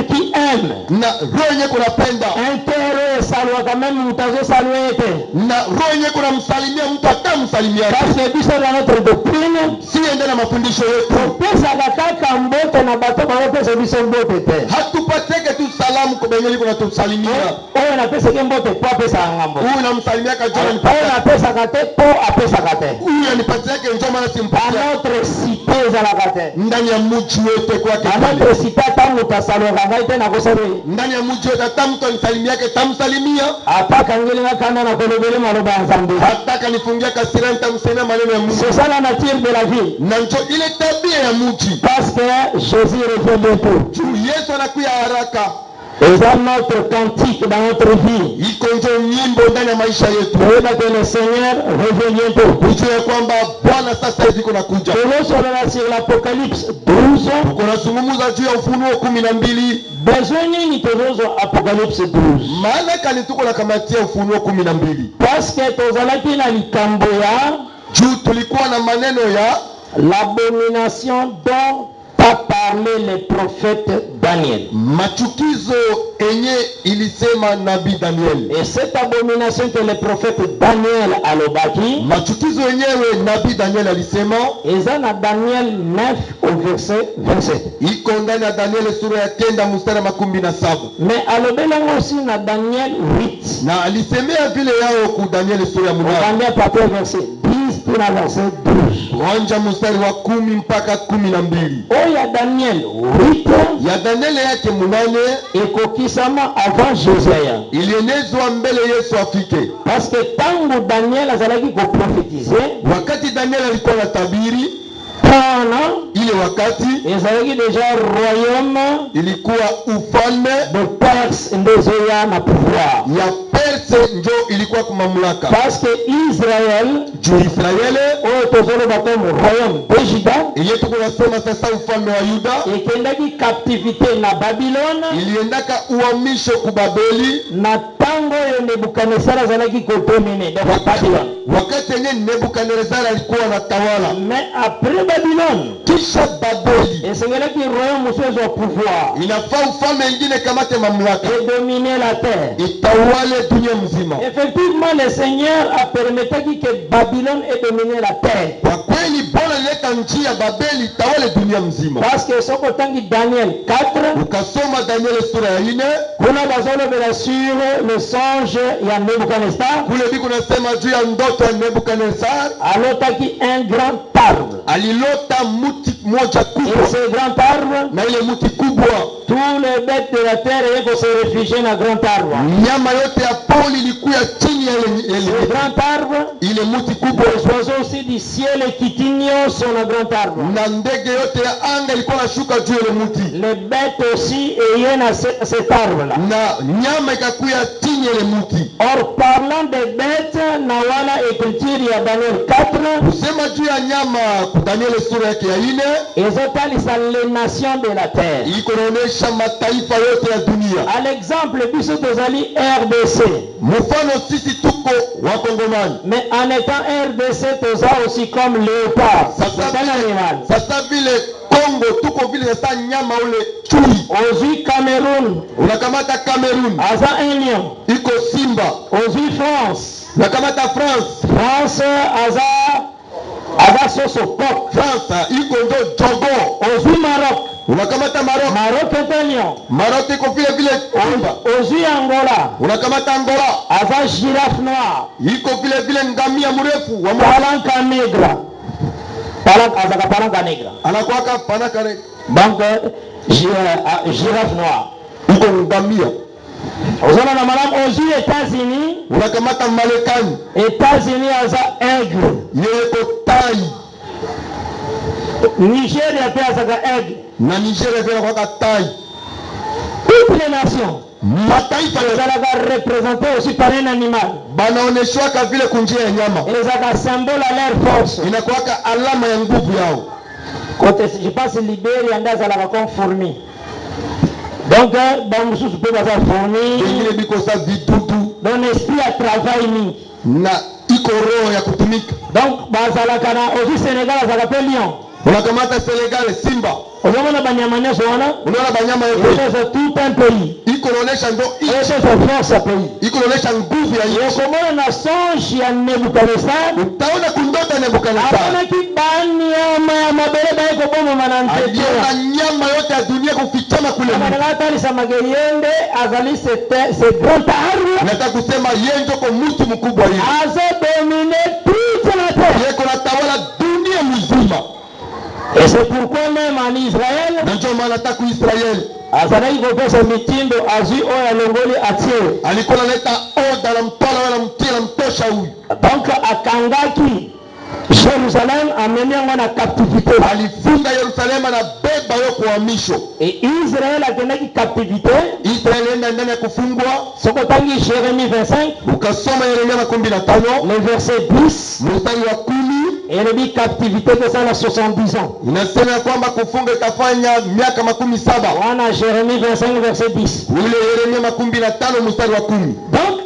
Qui aime. Na roho yenye kunapenda. Un terre salwa quand même mutazo salwete. Na roho yenye kunamsalimia mtu atamsalimia. Parce que biso dans notre doctrine, si ende na mafundisho yetu. Pesa kaka mbote na bato ba pesa biso mbote te. Hatupateke tu salamu kwa benye liko natusalimia. Oyo na pesa ke mbote kwa pesa ngambo. Huyu namsalimia kwa jana nipatia. Oyo na pesa kate po apesa kate. Huyu anipatia ke njoo maana simpatia. Notre cité za la kate. Ndani ya mji wetu kwake. Notre cité tamu tasaloka ngai tena kosari. Ndani ya mji wetu hata mtu anisalimia ke tamsalimia. Ataka ngeli na kanda na kolobele maloba nzambe. Hataka nifungia kasira nitamsemea maneno ya Mungu. C'est ça la nature de la vie. Na njoo ile tabia ya mji. Parce que Jésus revient bientôt. Yesu anakuja haraka. Et ça notre cantique dans notre vie. Iko ndio nyimbo ndani ya maisha yetu. Que le Seigneur revient bientôt. Ujue kwamba Bwana sasa hivi kunakuja. Sur l'Apocalypse 12. Kunazungumza juu ya Ufunuo 12. Besoin nini tozozo Apocalypse 12? Maana kani tuko na kamatia Ufunuo 12. Parce que tozalaki na likambo ya juu tulikuwa na maneno ya l'abomination dont a parlé le prophète Daniel. Machukizo enye ilisema nabii Daniel. Et cette abomination que le prophète Daniel alobaki, machukizo yenyewe nabii Daniel alisema, eza na Daniel 9 au verset 27. Iko ndani ya Daniel sura ya 9 mstari wa 17. Mais alobela aussi na Daniel 8. Na alisemea vile yao ku Daniel sura ya 8. Daniel à partir verset 10 pour la verset 12. Kuanza mstari wa 10 mpaka 12. Oh ya Daniel 8 ya Daniel yake 8 ekokisama avant Josia. Ilienezwa mbele Yesu afike. Parce que tangu Daniel azalaki ko prophétiser, wakati Daniel alikuwa anatabiri, ile wakati ezalaki déjà royaume, ilikuwa ufalme de Perse ndezoya na pouvoir ya Perse njo ilikuwa kwa mamlaka. Parce que Israël, juu Israeli oyo tozolo bakomo royaume de Juda, ile tukunasema sasa ufalme wa Yuda, ekendaki captivité na Babylone, iliendaka uhamisho ku Babeli na ntango oyo Nebukadnesar azalaki kodomine donc Babylone. wakati yenye Nebukadnezar alikuwa anatawala. Mais après Babylone, Kisha Babeli esengelaki royaume mosusu ezwa pouvoir inafaa ufalme ingine kamate mamlaka et dominer la terre. itawale dunia mzima. Effectivement, le Seigneur a permis que Babylone ait dominé la terre. Kwa kweli Bwana alileta njia Babeli itawale dunia mzima. Parce que ce qu'on dit Daniel 4, Ukasoma Daniel sura ya 4 kuna bazolobela sur le songe ya Nebukadnesar, kule biko nasema juu ya ndoto ya Nebukadnezar. alotaki un grand arbre. Alilota muti moja Et kubwa, ce grand arbre, na ile muti kubwa tous les bêtes de la terre allaient se réfugier dans le grand arbre. nyama yote ya poli ilikuwa chini ya Ce ile grand arbre, ile muti kubwa, les oiseaux aussi du ciel et qui tignent sur le grand arbre. na ndege yote ya anga ilikuwa nashuka juu ya ile muti, Les bêtes aussi ayant cet arbre-là. na nyama ikakuya chini ya ile muti. Or, parlant des bêtes, Nawala écriture, il y a Daniel 4, Kusema juu ya nyama Daniel sura yake ya 4 et zotalisa les nations de la terre. iko naonesha mataifa yote ya dunia. À l'exemple, biso tozali RDC. Mfano sisi tuko Wakongomani, Mais en étant RDC, toza aussi comme léopard. C'est un animal. sasa vile Kongo tuko vile sasa nyama ule chui. Aujourd'hui, Cameroun, Unakamata Cameroon aza un lion. iko simba, Aujourd'hui, France. unakamata France France, aza soso coq. France iko ndo jogo, Aujourd'hui, Maroc. unakamata Maroc Maroc est un lion. Maroc iko vile vile simba, Aujourd'hui, Angola. unakamata Angola Aza girafe noire. iko vile vile ngamia mrefu wa Palanca negra. Azaka palanca negra. anakuwaka panakare Donc, girafe noire. iko ngamia. Ozona na malamu aux États-Unis. Unakamata Marekani États-Unis aza aigle. yeye ko tai, Nigeria pe azaka aigle. na Nigeria vile kwa tai. Toutes les nations Mataifa ezalaka représenté aussi par un animal. banaoneshwaka vile kunjia ya nyama, Ezalaka symbole à leur force. inakuwaka alama ya nguvu yao. Côté, je pense Libéria nda azalaka comme fourmi. Donc, bamususu pe baza fourmi. Wengine biko sa vidudu Donc, l'esprit a travaillé mingi. na iko roho ya kutumika. Donc, bazalaka na aussi Sénégal azalaka pe lion. Unakamata Senegal simba, Ozomona banyama nyonso wana. unaona banyama yote C'est tout un pays. iko naonesha ndo Et nchi, c'est force à pays. iko naonesha nguvu ya nchi. Okomona na songe ya Nebukadnesar. Utaona kundota Nebukadnezar Amonaki banyama ya mabele baye kobomama na nzete. aliona nyama yote ya dunia kufichama kule. Abatalisamaga yende azali ce grand arbre. Nataka kusema yeye ndio kwa mtu mkubwa hivi, Azodomine toute la terre. yeye kuna tawala dunia mzima, Et c'est pourquoi même en Israël, na ndio maana hata ku Israeli azalaki kopesa mitindo azwi oyo alongoli atie. alikuwa analeta oda na mtola wala mtia na mtosha huyu. Donc akangaki Jérusalem ameni yango na captivité. Alifunga Yerusalemu na beba yo kuhamisho. Et Israël akendaki captivité. Israeli enda ndani ya kufungwa. Sokotangi Jérémie 25, Ukasoma Yeremia 15 le verset 10, mstari wa 10 et le dit captivité de ça à 70 ans. inasema kwamba kufunga itafanya miaka 17. Wana Jérémie 25, verset 10. Ule Yeremia 15 mstari wa 10. Donc,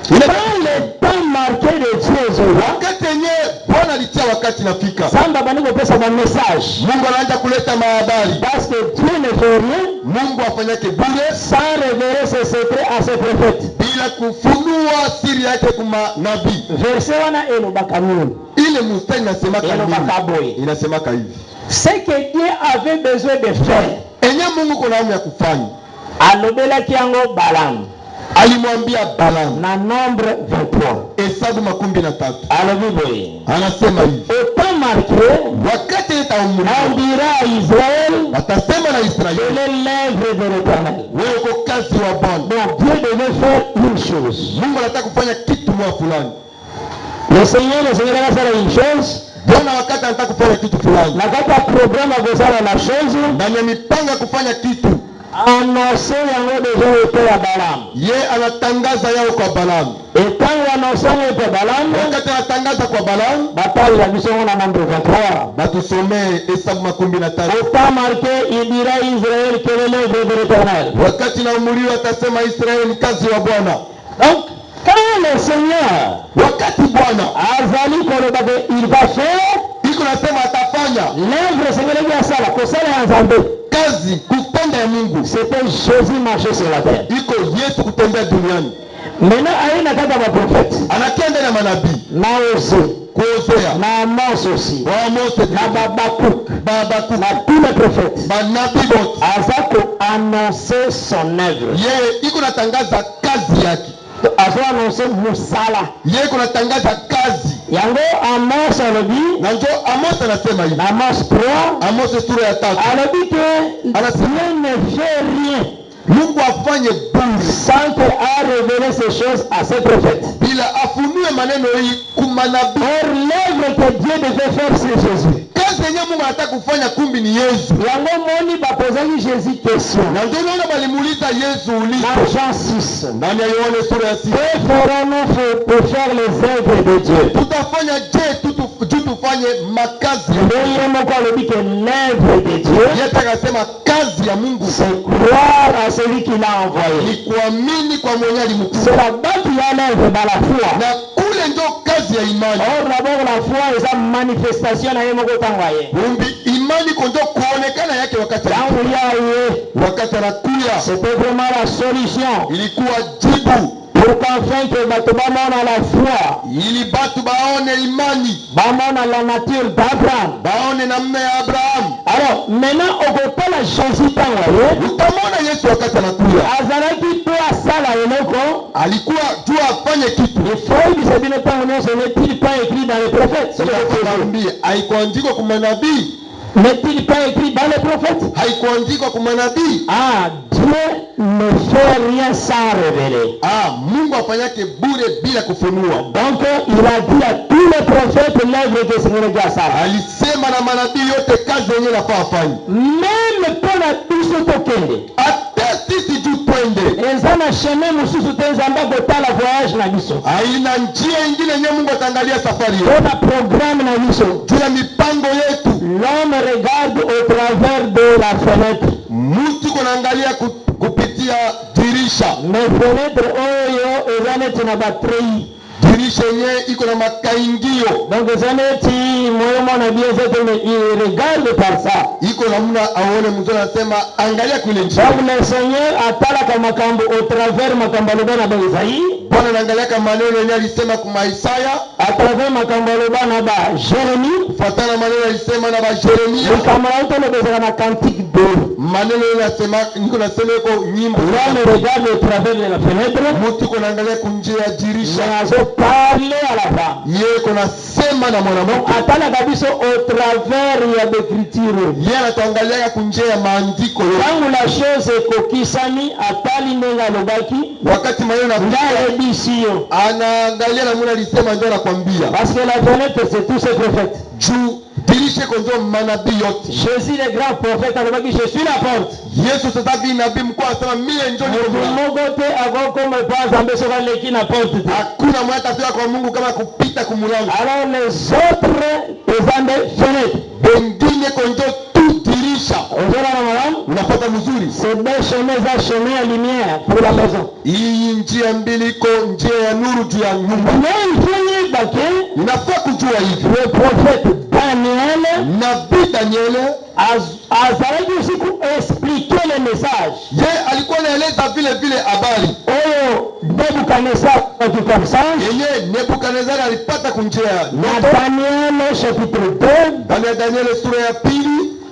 dans le temps marqué de Dieu, Wakati yenyewe Bwana alitia wakati nafika, Samba bani kopesa ba message. Mungu anaanza kuleta mahabari. Parce que Dieu ne fait rien Mungu afanyake bure sans révéler ses secrets à ses prophètes. bila kufunua siri yake kwa nabii. Verset wana elobaka nini? Ile mstari inasemaka Elobaka nini? boye. Inasemaka hivi, Ce que Dieu avait besoin de faire, enye Mungu kuna hamu ya kufanya, alobelaki yango Balaam alimwambia Balaam na nombre 23. Hesabu 13. Alobi boye. Anasema hivi, Au temps marqué, wakati on itaumulika dira à Israël, watasema na quelle Israeli, est l'œuvre de l'Éternel. wewe uko kazi wa Bwana. Donc Dieu devait faire une chose. Mungu anataka kufanya kitu mwa fulani. Le Seigneur va faire une chose. Bwana wakati anataka kufanya kitu fulani, Na kata programme à faire la chose. ndani ya mipango ya kufanya kitu, Annoncer yango déjà été à Balaam. ye anatangaza yao kwa Balaam. Et quand il annonce été Balaam, Wakati anatangaza kwa Balaam, bataille la mission on a nombre 23. batusomee Hesabu 13. Au temps marqué, il dira à Israël quelle est l'œuvre de l'Éternel. Wakati naumuliwa atasema Israeli ni kazi wa Bwana. Donc, quand le Seigneur wakati Bwana azali kolobake, il va faire iko nasema atafanya l'œuvre Seigneur ya sala kosala ya Nzambe. kazi kutenda ya Mungu, C'était Jésus marcher sur la terre. iko Yesu kutembea duniani. Maintenant, aina kaka ba prophète Anakia ndani ya manabii na Ose kuozea na Amos aussi wa Mose na Babakuk Babaku na tous les prophètes. manabii wote, Azako annoncer son œuvre. yeye iko natangaza kazi yake, Azo annoncer musala. yeye iko natangaza kazi. Yango Amos alobi Na njo Amos anasema hivi, na Amos 3 Amos sura ya 3, alobi que Dieu ne fait rien Mungu afanye bure sans que a révélé ces choses à ses prophètes. bila afunue maneno hii kumanabii. Or l'œuvre que Dieu devait faire c'est Jésus. Kazi yenyewe Mungu anataka kufanya kumbi ni Yesu. Yango moni bapozaki Jésus question. Na ndio unaona balimuuliza Yesu Dans ulizo Jean 6. ndani ya Yohane sura ya 6, Que ferons-nous pour faire les œuvres de Dieu? tutafanya je juu tufanye makazi ya Mungu. Yeye moko alobi que l'œuvre de Dieu Yeye akasema kazi ya Mungu c'est croire à celui qui l'a envoyé. ni kuamini kwa mwenye alimtuma, C'est là-bas qu'il y a l'œuvre dans la foi. na kule ndio kazi ya imani. Or d'abord la foi est sa manifestation na yeye moko tangaye. Kumbi imani kondo kuonekana yake wakati Tangu wakati anakuya, c'était vraiment la solution ilikuwa jibu pour qu'enfin que bato bamona la foi, ili batu baone imani, bamona la nature d'Abraham. baone namna ya Abrahamu. Alors maintenant okotala Jésus tangaye Utamwona Yesu wakati anakuya azalaki pe asala eloko. alikuwa juu afanye kitu. Il faut que ce n'est pas n'est-il pas écrit dans les prophètes? Nakwambia haikuandikwa kwa manabii, N'est-il pas écrit dans les prophètes? haikuandikwa kwa manabii. Ah, Dieu ne fait rien sans révéler. Mungu afanyake bure bila kufunua. Donc il a dit à tous les prophètes l'œuvre que Seigneur Dieu a ça. Alisema na manabii yote kazi yenyewe nafaa afanye. Même pour la biso tokende. Hata sisi juu twende, Ezana chemin mususu te nzamba kotala voyage na biso. haina njia ingine yenyewe Mungu ataangalia safari yetu. Kuna programme na biso. Juu ya mipango yetu, L'homme regarde au travers de la fenêtre. mtu kunaangalia kupitia dirisha. Mais fenêtre oyo ezana tina batterie. Dirisha yenyewe iko na makaingio, Donc ezaneti moyo mwana bien zetu mais il regarde par ça. iko namna aone mzee anasema angalia kule njia. Donc le Seigneur atala kwa makambo au travers makambo alobana ba Isaïe, Bwana anaangalia kama maneno yenyewe alisema kwa Isaya, à travers makambo alobana ba Jérémie, kufuatana na maneno alisema na Yeremia. makambo auto le bezana na cantique de. Maneno yanasema niko nasema iko nyimbo. L'homme regarde au travers de la fenêtre, Mtu kunaangalia kunjia ya dirisha, mais parler à la femme. yeye kunasema na mwanamke. Atala kabiso au travers ya d'écriture. Yeye anatuangalia kunjia ya maandiko yote. Tangu la chose ekokisami atali ndenga lobaki Wakati maneno na ndayebisiyo. anaangalia na mwana alisema ndio anakuambia. Parce que la fenêtre c'est tous ces prophètes. Juu dirisha iko ndio manabii yote. Jésus le grand prophète alobaki je suis la porte. Yesu sasa hivi nabii mkuu anasema mimi ndio niko. Mogote agokoma pas ambesoka leki na porte. Hakuna mwana atafika kwa Mungu kama kupita kumulango. Alors les autres ezande fenêtre. Wengine konjo tu dirisha. Ozora na madame, Unapata mzuri. c'est des chemins à chemin à lumière pour la maison. Hii njia mbili iko njia ya nuru juu ya nyumba. Mais il faut y baquer Inafaa kujua hivi. le prophète Daniel Nabii Daniel azalaki aussi expliquer le message. yeye alikuwa anaeleza vile vile habari Oyo Nebukadnezar akikamsa yenye Nebukadnezar alipata kunjia na Daniel chapitre 2 ndani ya Daniel sura ya 2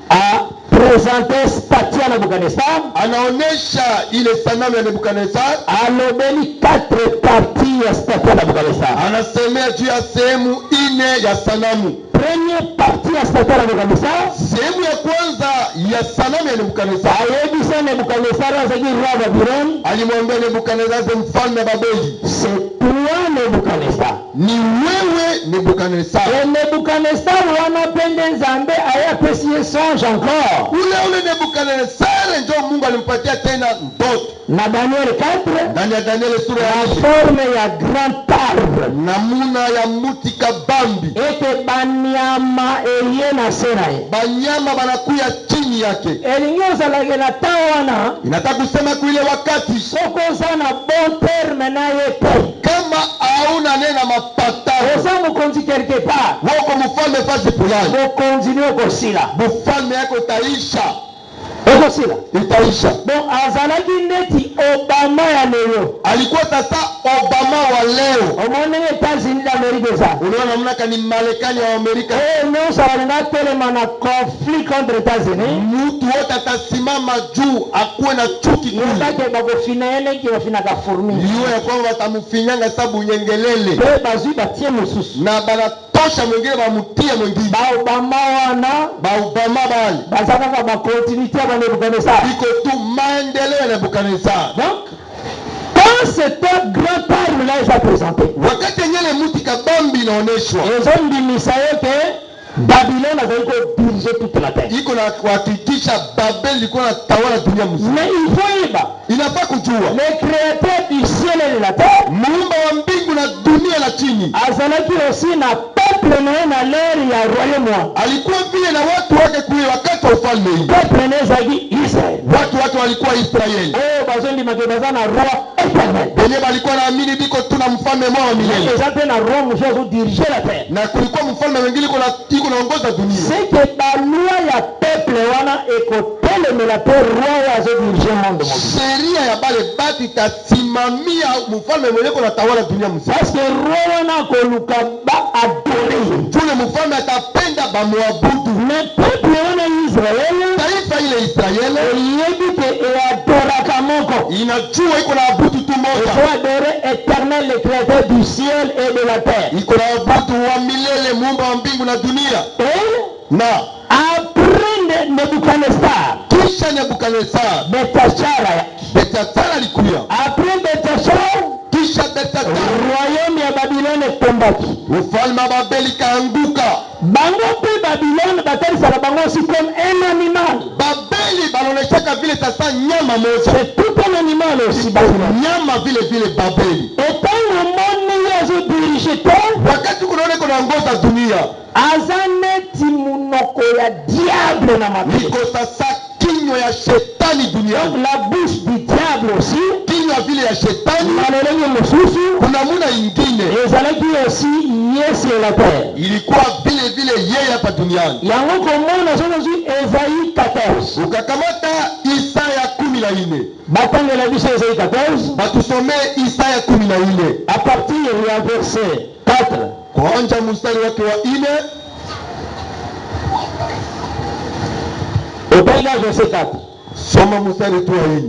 a présenté statue à Nebukadnezar. anaonesha ile sanamu ya Nebukadnezar. Alobeli 4 parties ya statue à Nebukadnezar. Anasemea juu ya sehemu 4 ya sanamu. Première partie ya statue à Nebukadnezar, Sehemu ya kwanza ya sanamu ya Nebukadnezar ayebisa Nebukadnezar azaki roi Babylone, alimwambia Nebukadnezar mfalme wa Babeli, c'est toi Nebukadnezar. ni wewe Nebukadnezar. Et Nebukadnezar wana pende Nzambe ayapesi Dieu songe encore. ule Nebukadnezar ndio Mungu alimpatia tena ndoto. Na Daniel 4, Ndani ya Danieli sura ya la 4, forme ya grand arbre. namuna ya muti kabambi, Eke banyama eye na seraye. banyama banakuya chini yake. Elingi ozalaki na tawana. Inataka kusema kuile wakati Soko oza na bon terme na ye te. kama hauna nena mapatano, Oza mokonzi quelque part. wako mfalme fasi fulani, Mokonzi ni okosila. mfalme yako itaisha, Okosila. itaisha. Bon, azalaki neti Obama ya lelo. Alikuwa sasa Obama wa leo. Omone États-Unis d'Amérique eza. Unaona mnaka ni Marekani wa Amerika. Nyonso balinga telema na conflit contre États-Unis. Mtu wote atasimama juu akuwe na chuki kule. Yobake bakofina ye neki bafinaka fourmi. Liwe ya kwamba watamufinyanga sabu nyengelele. Pe bazwi batie mosusu. Na banatosha mwingine bamutie mwingine. Baobama wana. Baobama bali. Baza kaka bakontinuité ya Nebukadnezar. Iko tu maendeleo ya Nebukadnezar. Donc, quand cet grand arbre là est présenté, wakati nyele muti kabambi inaoneshwa, ezondimisa ye ke Babylone azali kodirige toute la terre. iko na kuhakikisha Babeli ilikuwa inatawala dunia mzima. Mais il faut iba. Inafaa kujua Le créateur du ciel et de la terre, muumba wa mbingu na dunia na chini, azalaki aussi na peuple naye na l'ère ya royaume. alikuwa vile na watu wake kule wakati wa ufalme hii. Peuple naye ezalaki Israël. Watu walikuwa Israeli. Bazondimaka baza na roi éternel. Wenye walikuwa naamini biko tuna mfalme mmoja wa milele. Eza mpe na roi mosusu azodirige la terre. Na kulikuwa mfalme mwingine iko naongoza dunia. C'est que balua ya peuple wana ekotelemela pe roi oyo azodirige monde mobile. Sheria ya bale bati tasimamia mfalme mwenye ko natawala dunia mzima. Parce que roi wana akoluka ba adore. Tule mfalme atapenda bamwabudu. Mais peuple wana Israël, Taifa ile Israeli eyebi ke eadoraka moko. inajua iko na abudu tu Il moja. faut adorer éternel le créateur du ciel et de la terre. Iko na abudu wa milele muumba wa mbingu na dunia. Et Na après Nebukadnezar, kisha Nebukadnezar, Betachara, Belshazzar alikuya. après Betachara, Kisha Belshazzar, royaume ya Babylone etombaki. ufalme wa Babeli kaanguka. Bango pe Babylone batalisaka bango aussi comme un animal. Babeli banaoneshaka vile sasa nyama moja. C'est tout un animal aussi Babylone. Nyama vile vile Babeli. Et tant le monde y a dirigé terre, Wakati kunaona iko naongoza dunia, aza neti munoko ya diable na mabe. iko sasa kinywa ya shetani dunia. Donc la bouche du diable aussi, Kinywa vile ya shetani malelenge mosusu, kuna muna ingine ezalaki aussi Yesu ya la terre. ilikuwa vile vile yeye hapa duniani. Yango komona soki Esaïe 14. Ukakamata Isaya 14. Batangela biso Esaïe 14 Batusomee Isaya 14. à partir ya verset 4. Kuanza mstari wake wa 4. Au là verset 4. Soma mstari tu wa 4.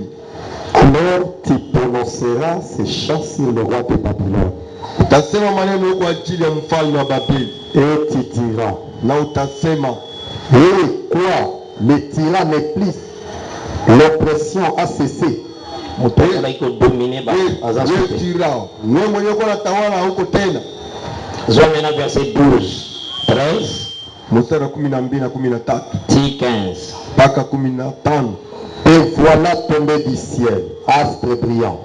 Alors tu prononceras ces chants sur le roi de Babylone. Utasema maneno kwa ajili ya mfalme wa Babeli. Et tu diras, Na utasema, quoi? Le tyran n'est plus. L'oppression a cessé. Motola iko dominer ba aza wewe sote. tirao, wewe mwenyewe uko natawala huko tena. Zomena verset 12, 13, Mstari wa 12 na 13 ti 15. mpaka 15. Et voilà tombé du ciel, astre brillant,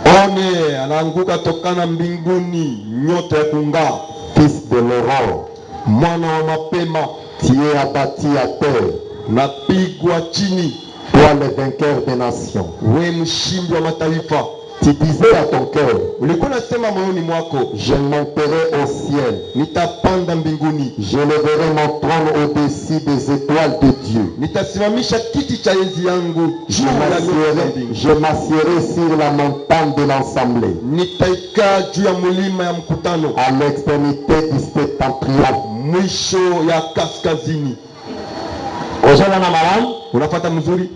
One anaanguka tokana mbinguni, nyota ya kung'aa, fils de l'aurore. mwana wa mapema, Tu es abattu à terre, napigwa chini, toi le vainqueur des nations. we mshindi wa mataifa. Tu disais à ton cœur, Ulikuwa unasema moyoni mwako, je monterai au ciel, nitapanda mbinguni, je leverai mon trône au-dessus des étoiles de Dieu. nitasimamisha kiti cha enzi yangu juu ya nyota za mbingu. Je m'assierai sur la montagne de l'assemblée, Nitaikaa juu ya mlima ya mkutano, à l'extrémité du septentrion. mwisho ya kaskazini. Ozala na malamu. Unafuata mzuri?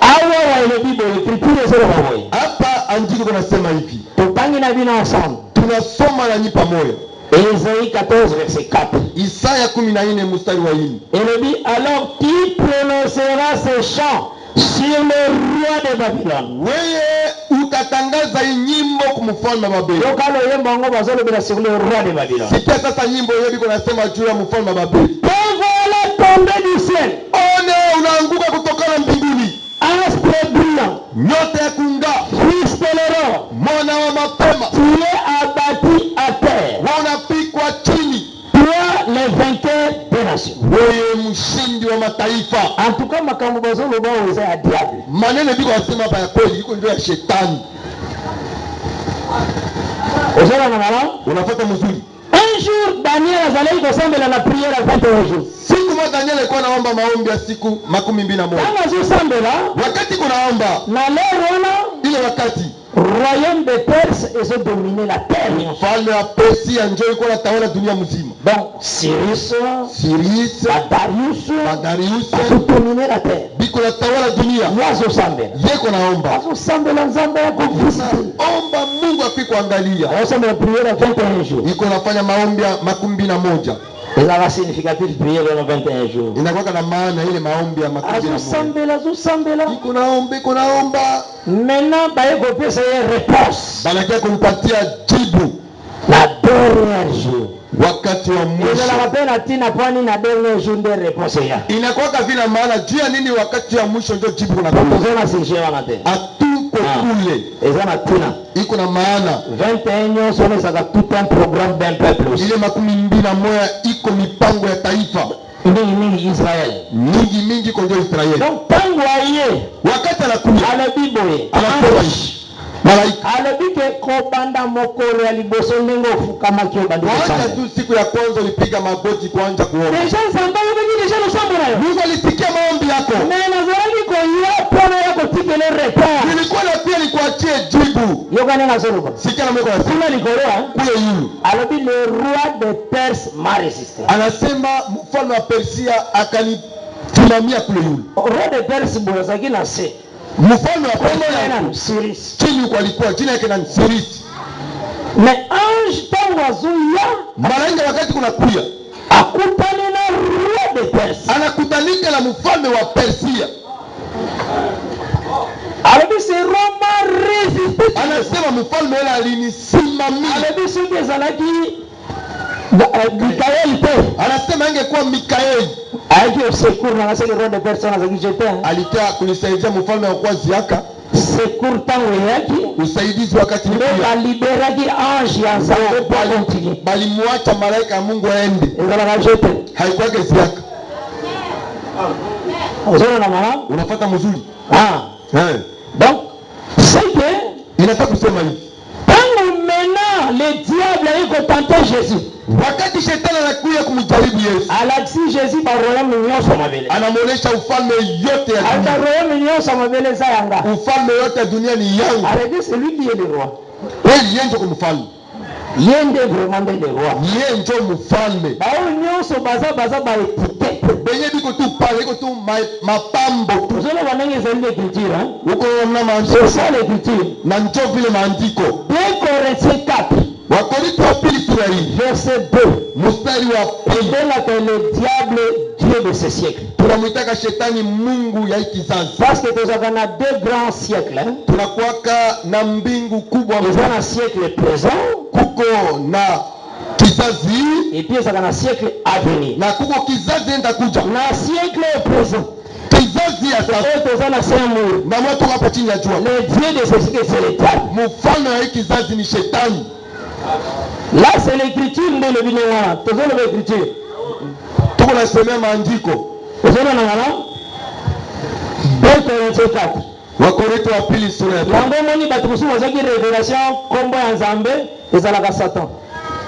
Awa wa ile Bible écriture zero baboy. Hapa andiko kunasema hivi, Tupangi na bina ensemble. tunasoma nanyi pamoja. Esaïe 14 verset 4. Isaya 14 mstari wa 4. Et le dit, alors qui prononcera ces chants sur le roi de Babylone? Wewe utatangaza hii nyimbo kwa mfalme wa Babeli. Lokalo yembo ngo bazolo bila sur le roi de Babylone. Sikia sasa nyimbo hiyo iko nasema juu ya mfalme wa Babeli. Et voilà tombé du ciel. One unaanguka kutokana mbinguni. Astre brillant. Nyota ya kung'aa. Fils de l'aurore. Mwana wa mapema. Tu es abattu à terre. Unapikwa chini. Toi, le vainqueur des nations. Wewe mshindi wa mataifa. En tout cas, makambo bazolo ba weza ya diable. Maneno biko wasema hapa ya kweli, iko ndio ya shetani. Ozala na mama? Unafuata mzuri. Un jour, Daniel azalaki kosambela na prière à 21 jours. Siku moja Daniel alikuwa anaomba maombi ya siku 21. Kama azosambela, Wakati kunaomba na leo wana ile wakati royaume de Perse ezodomine la terre. mfalme wa Persia ndio alikuwa anatawala dunia mzima. Donc, Cyrus, Cyrus, Darius, azodomine la terre. biko anatawala dunia. Yazosambela. Yeko naomba. Azosambela nzambe yako visite. Omba Mungu akikuangalia. Azosambela prière à 21 jours. Iko nafanya maombi ya 21. Ezala significatif prière à 21 jours. Inakuwa na maana ile maombi ya 21. Azosambela. Iko naomba. Maintenant, baye kopesa ye réponse. Banakia kumpatia jibu La dernière jour. wakati wa mwisho. Ezala kapena tina pani na dernier jour de réponse ya. Inakuwa vile maana juu ya nini wakati wa mwisho ndio jibu unakuja. Tozona sinjea na te. Atuko kule. Ezana tina. Iko na maana 21 nyonso onezaka tout un programme d'un peuple aussi. ile 21 iko mipango ya taifa Mingi Israël. mingi kwa ndio Israeli. Donc tango aye. Wakati anakuja Alobi boye. anapewa malaika. Alobi ke kobanda mokolo ya liboso ndenge ofukamaki obandi Kwanza kosambela. tu siku ya kwanza ulipiga magoti kwanza kuomba. Deja nzambe yobengi deja losambo na yo. Mungu alisikia maombi yako. Mais nazalaki koya mpona ya kotikele réponse. Nilikuwa na pia nikuachie jibu. Yokani nazoloba. Sikia na Mungu anasema Kuna likolo kule yulu. alobi le roi de Perse m'a résisté. Anasema mfalme wa Persia akanisimamia kule yulu. Roi de Perse bozaki na se. Mfalme wa Kombo Persia na Cyrus. chini kwa alikuwa jina yake nani? Cyrus. Mais ange tango azoya Malaika wakati kuna kuya akutani na roi de Perse. anakutanika na mfalme wa Persia. Alobi ce roi m'a résisté. Anasema mfalme yule alinisimamia. Alobi soki ezalaki Mikael te. Anasema angekuwa Mikaeli Ayaki au secours na ngaseki roi de Perse azaki jeté. alitia kunisaidia mfalme wa kwanza yaka Secours tango yaki. usaidizi wakati Nde nilikuwa baliberaki ange ya nzambe po continue. balimwacha malaika ya Mungu aende. Ezalaka jeté. Haikuwa kesi yaka. Ozona na mama? Unafuata mzuri. Donc, c'est que Inataka kusema hivi. quand maintenant le diable a tenté Jésus, Wakati shetani anakuja kumjaribu Yesu, Alexis Jésus par royaume nyonso mabele. anamuonesha ufalme yote ya Ata dunia. royaume nyonso mabele za yanga. Ufalme yote ya dunia ni yangu. Arrêtez, c'est lui qui est le roi. Kweli yeye ndio mfalme. Yende vraiment le roi. Yeye ndio mfalme. Bao nyonso baza ba étiquette. Benye biko tu pale, iko tu mapambo tu. Vous allez voir les écritures, hein? Uko na C'est maandiko ça l'écriture. na njoo vile maandiko. 2 Corinthiens 4, Wakorintho wa pili sura hii verset 2. mstari wa pili. Là que le diable, Dieu de ce siècle. Tunamwitaka shetani mungu ya hii kizazi. Parce que nous avons 2 grands siècles, hein? Tunakuwaka na mbingu kubwa, Nous avons un siècle présent kuko na kizazi et puis nous avons un siècle à venir. na kuko kizazi enda kuja. Na siècle présent, Kizazi ya sasa nous avons un Saint-Mur. na watu hapa chini ya jua. Le Dieu de ce siècle, c'est le diable. Mfalme wa hii kizazi ni shetani. Là, c'est l'écriture de l'Ebinoa. Nous avons l'écriture. Tuko nasomea maandiko. Nous avons un 2 Corinthiens 4. Wakorintho wa pili sura ya 4. Yango moni batukusu wazaki révélation kombo ya Nzambe ezalaka Satan.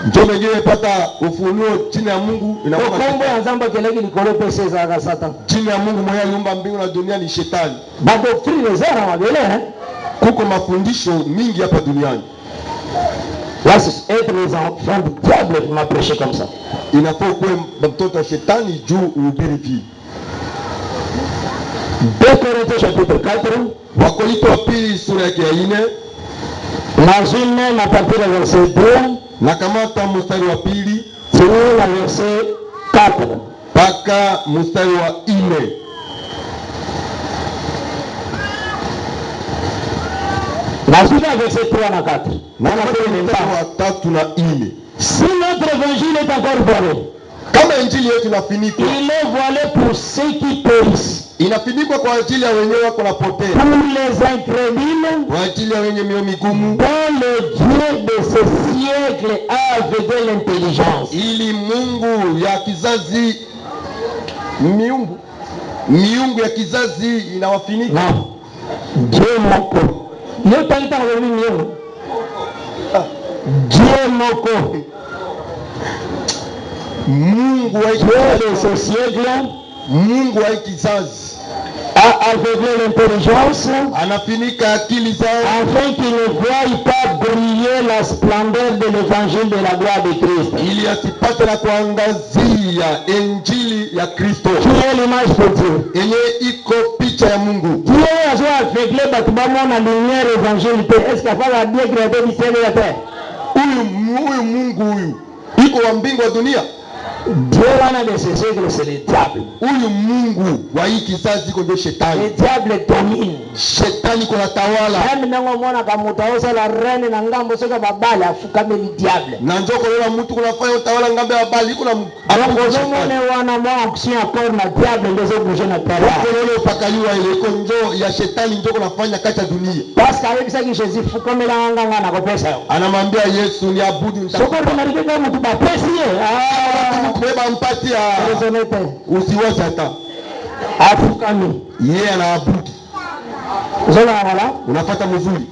Njoo mengine pata ufunuo chini ya Mungu inakuwa Kombo ya Nzambe keleki likolo pese ezalaka Satan. chini ya Mungu mwenye aliumba mbingu na dunia ni shetani. Ba doctrine ezala mabele, hein? Kuko mafundisho mingi hapa duniani. Là, c'est être les enfants du diable qui m'a prêché comme ça. Inafaa kuwe mtoto wa shetani juu uhubiri vile. 2 Corinthiens chapitre 4. Wakorintho wa pili sura yake ya 4 Imagine même à partir du verset 2. na kamata mstari wa pili Finir le verset 4. mpaka mstari wa 4. Ensuite, le verset 3 à 4. Na kamata mstari wa 3 na 4. Si notre évangile est encore parlé, Kama injili yetu inafunikwa, il est voilé pour ceux qui périssent. inafunikwa kwa ajili ya wenyewe wako napotea, Pour les incrédules, kwa ajili ya wenye mioyo migumu, dont le Dieu de ce siècle a aveuglé l'intelligence. ili Mungu ya kizazi miungu ya kizazi inawafinika. Non. Dieu moko. Yo tanta ngoni miungu. Dieu moko. Mungu wa Dieu de ce siècle Mungu wa kizazi a aveuglé l'intelligence anafinika akili zao, afin qu'ils ne voient pas briller la splendeur de l'évangile de la gloire de Christ. ili asipate na kuangazia injili ya Kristo Qui est l'image de Dieu. yenye iko picha ya Mungu. Dieu a aveuglé la lumière évangile. Est-ce qu'il faut la Dieu créateur du ciel et de la terre? Huyu Mungu huyu iko wa mbingu wa dunia. Dieu wana de ce siècle, c'est le diable. Huyu Mungu wa hii kizazi iko ndio Le shetani. diable domine. Shetani kuna tawala. Même nango mona kamutaosa la reine na ngambo soka babala afukame le diable. Na njoko leo mtu kunafanya utawala ngambe ya bali iko na Alors kozomone wana mo action accord na diable ndezo bouger na terre. leo pakaliwa ile iko njoo ya shetani njoko nafanya kati ya dunia. Parce qu'avec ça que Jésus fukame la nganga na kopesa yo. Anamwambia Yesu ni abudu Soko tunarike kama mtu bapesi ye. kubeba mpatia Rezonete. usiweze hata. Afukame. Yeye anaabudu. Zola wala. Unafuata mzuri.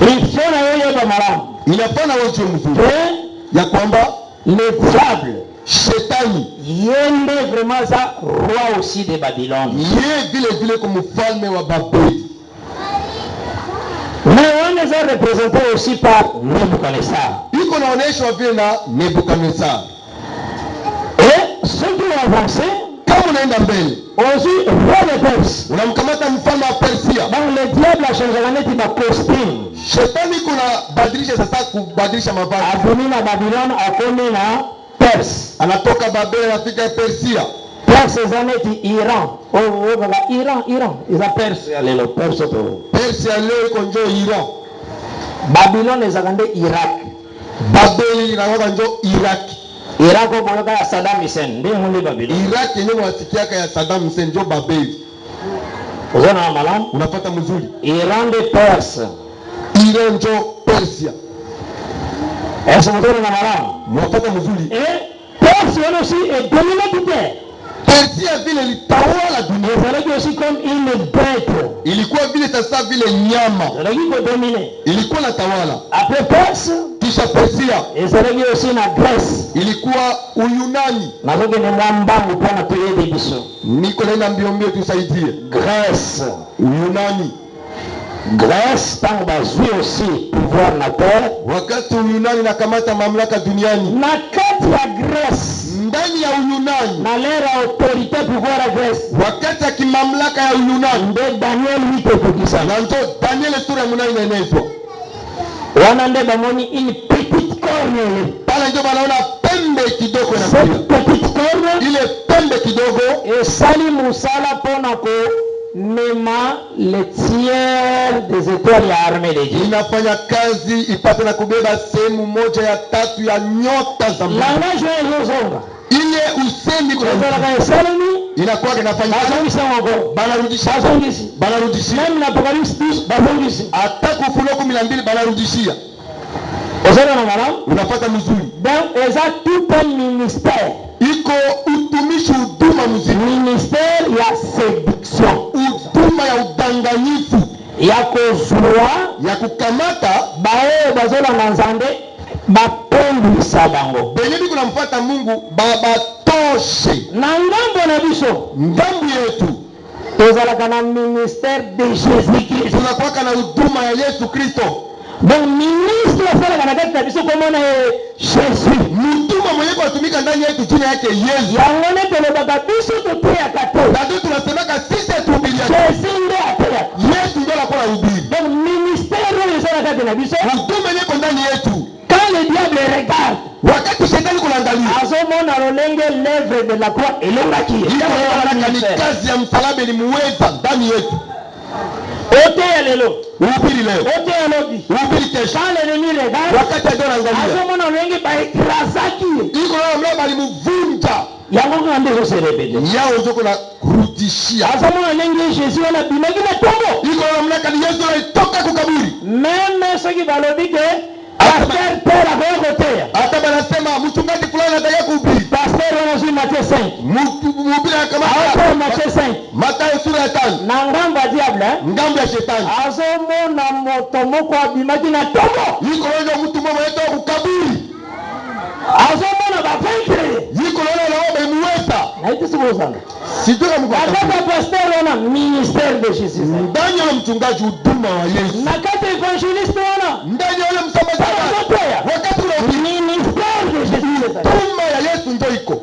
Ifona yeye ba malamu. Inafana wewe mzuri. Que Ya kwamba le diable shetani yende vraiment ça roi aussi de Babylone. yeye vile comme mfalme wa Babeli. Mais on les a représentés aussi par Nebuchadnezzar. Iko naonyeshwa vile na Nebukadnezar. Et ceux qui ont avancé, Kama unaenda mbele, aussi roi de Perse. unamkamata mfalme wa Persia. Donc le diable a changé la neti ma costume. Shetani kuna badilisha sasa kubadilisha mavazi. Aveni na Babylone, akoni na Perse. Anatoka Babeli anafika Persia. Perse zaneti Iran. Oh, baba, Iran. Ils ont Perse. Allez, le Perse. Persia leo iko njoo Iran. Babylone ils ont Irak. Babeli inakuwa njoo Iraq. Irak ko boyoka ya Saddam Hussein. Ndio mwili Babylone. Iraq yenyewe wasikiaka ya Saddam Hussein njoo Babeli. Uzona malam. Unapata mzuri. Iran de Perse. Iran njoo Persia. Est-ce que vous avez malam? Unapata mzuri. Et Perse aussi est dominé tout terre. Persia vile litawala dunia. Il fallait aussi comme une bête. Ilikuwa vile sasa vile nyama. Il fallait dominer. Ilikuwa na tawala. Après Perse, Kisha Persia il fallait aussi la Grèce. ilikuwa Uyunani. Nazoke ni mwambangu kwa natuye de biso. Niko naenda mbio tusaidie. Grèce. Uyunani. Grèce, tant bazui aussi pouvoir na terre. Wakati Uyunani nakamata mamlaka duniani. Na kati ya Grèce. Ndani ya Uyunani. Na l'ère autorité pouvoir à Grèce. Wakati ya kimamlaka ya Uyunani. Nde Daniel 8 tukisa. Na ndio Daniel sura ya 8 inaelezwa. Wana nde bamoni une petite corne. Pale ndio wanaona pembe kidogo na Cette petite corne. ile pembe kidogo esali musala pona ko mema le tiers des étoiles ya armée de Dieu. inafanya kazi ipate na kubeba sehemu moja ya tatu ya nyota za Mungu. Langage yozonga. Ile usemi kwa Kwa esalini inakuwa inafanya bazongisa ngoko. banarudisha banarudishia Même na Apocalypse 10 bazongisi. hata Ufunuo 12 banarudishia. Osana na malam. Unapata mzuri. Donc eza tout un ministère. Iko utumishi huduma mzima. Ministère ya séduction. Huduma ya udanganyifu. Ya kozwa Ya kukamata bae bazola na nzambe bapendisa bango. benye biko namfuata Mungu baba toshe. Na ngambo na biso. Ngambo yetu. Tozalaka na ministère de Jésus-Christ. Tunakuwa na huduma ya Yesu Kristo. Donc ministre asalaka na kati na biso komona Jésus. Mtuma mwenye kutumika ndani yetu jina yake Yesu. Yango ne tolobaka biso topeyaka te. Ndio tunasemaka sisi tuhubiria. Jésus nde ateya. Yesu ndio anakuwa anahubiri. Donc ministère oyo ezala kati na biso. Huduma yenyewe ndani yetu. Quand le diable regarde, Wakati shetani kunaangalia. azomona lolenge l'œuvre de la croix elongaki. Ni kazi ya msalaba ilimuweza ndani yetu. oteya lelo Uhubiri leo. oteya lobi Uhubiri kesho. quand l'ennemi regarde Wakati adui anaangalia. azomona wengi baekrasaki Iko na mlio balimuvunja. yango kuna ndezo se répéter Yao ndio kuna kurudishia. azomona ndenge Jésus wana bimaki na tombo Iko na mlaka ni Yesu alitoka kukaburi. même soki balobi ke pasteur Paul akoya koteya Hata banasema mchungaji fulani anataka kuhubiri. pasteur wana zwi Matthieu 5 Mhubiri kama aotoya Matthieu 5 Mathayo sura ya 5. na ngambo ya diable Ngambo ya shetani. azomona moto moko abimaki na tombo Yiko na mtu mmoja anatoka kukaburi. azomona bavaincre Yiko na wao wamemuweza. naiti sikuzana Sijui kama nakati ya pasteur wana ministère de Jésus ndani ya mchungaji huduma wa Yesu. na kati ya évangéliste wana Ndani ya yule msambazaji. azoteya Wakati unahubiri ministère de Jésus huduma ya Yesu ndio iko.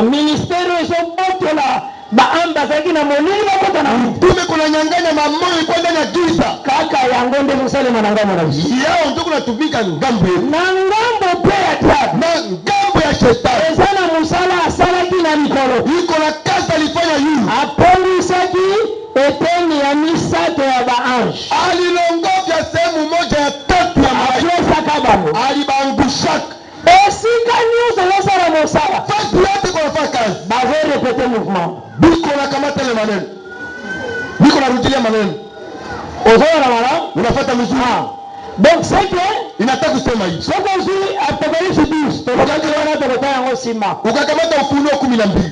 ministère ezobotola baambe azalaki na molili bakota na Mtume kuna nyang'anya mamoyo ilikuwa ndani ya giza. kaka yango nde kosalema na ngambo na biso Yao ndio kunatumika ngambo yetu. na ngambo mpe ya diable Na ngambo ya shetani. eza na mosala asalaki na likolo Iko na kazi alifanya yule. apongisaki eteni ya misato ya baange Alilongofya sehemu moja ya tatu ya malaika. afiesaka bango Alibaangushaka. esika nyonso ezosala mosala Fasi yote kwa nafanya kazi. bazorepete mouvement Biko na kamata ile maneno. Biko na rudilia maneno. ozoyona malamu Unafuata mzuri. donc c'est que Inataka kusema hivi. soki ozwi apocalypse 12 tokokaki wana tokota yango nsima Ukakamata Ufunuo 12.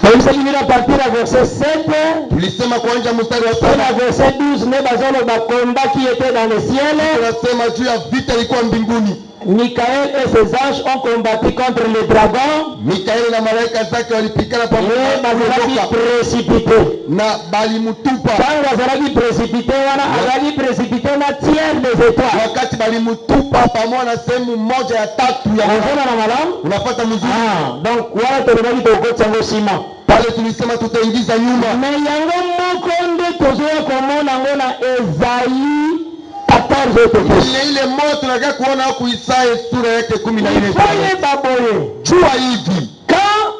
toyebisaki bino à partir ya verset 7 Tulisema kuanzia mstari wa pe na 7. verset 12 nde bazoloba komba qui était dans le ciel. Tunasema juu ya vita ilikuwa mbinguni. Michael et ses anges ont combattu contre les dragons Mikaeli na malaika zake walipigana et pamoja bazalaki précipité. na balimutupa. Ntango azalaki précipité wana azalaki précipité na tiers des étoiles. Wakati balimutupa pamoja na sehemu moja ya tatu ya Ozona na malamu? unafuata mzuri. Donc wana tolobaki tokotisa yango nsima. Pale tulisema tutaingiza nyuma. Me yango moko nde tozoya komona yango na Esaïe 14 Ile moja tunataka kuona huku Isaya sura yake 14. Ifoye baboye. Jua hivi. Quand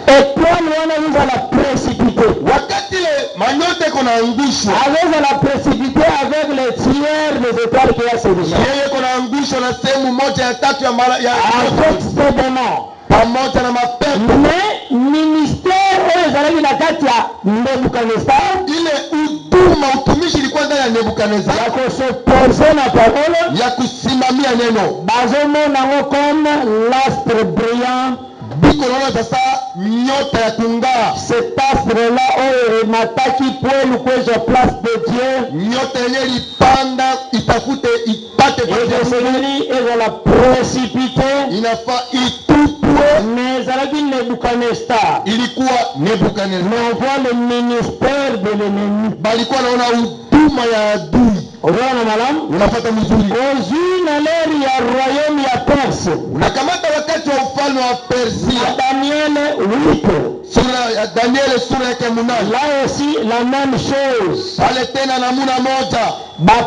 étoile wana ezala précipité. Wakati ile manyote kunaangushwa. Azozala précipité avec le tiers des étoiles qui a séduit. Yeye kunaangushwa na sehemu moja ya tatu ya Avec ces démons. pamoja na mapepo. Mais ministère oyo ezalaki na kati ya Nebukadnezar Ile huduma utumishi ilikuwa ndani ya Nebukadnezar ya kosopose na parole ya kusimamia neno. bazomona yango comme l'astre brillant. Biko naona sasa nyota ya kung'aa. Cet astre-là oyo emataki po elukwezwa place de Dieu Nyota yenyewe ilipanda itafute ipate ezosengeli ezala précipité inafaa itupwe. mais ezalaki Nebukadnezar. Ilikuwa Nebukadnezar. Mais on voit le ministère de l'ennemi. Balikuwa naona huduma ya adui. Unaona malamu? Unafuata mzuri. Ozwi na leri ya royaume ya Perse. Unakamata wakati wa ufalme wa Persia. Daniel 8. Sura ya Daniel sura yake 8. Là aussi la même chose. Pale tena namuna moja.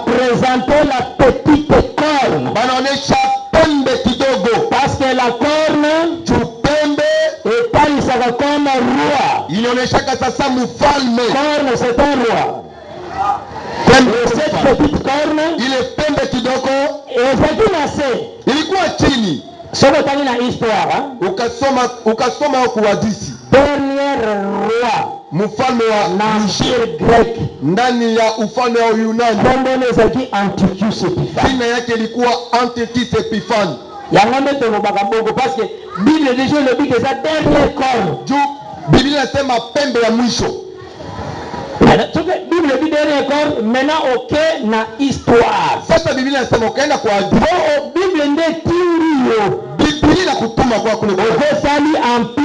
Présenter la petite corne. Banaonesha pembe kidogo. Parce que la corne Chupembe etanisaka comme roi. inaoneshaka sasa mfalme. Corne c'est un roi. Et cette petite corne Ile pembe kidogo ezalaki na se. ilikuwa chini. Soki otali na histoire, Ukasoma huku hadithi. dernier roi Mfalme wa na empire grec. ndani ya ufalme wa Yunani. Kombo ezalaki Antiochus Epiphanes. Jina yake ilikuwa Antiochus Epiphanes. Yango nde tolobaka bongo parce que Bible déjà elobi ke eza dernier corne. Juu Biblia inasema pembe ya mwisho. soki Bible elobi dernier corne maintenant oke na histoire. Sasa Biblia inasema ukaenda kwa hadithi. Bible nde tindi yo. Biblia inakutuma kwa kule. Okosali empire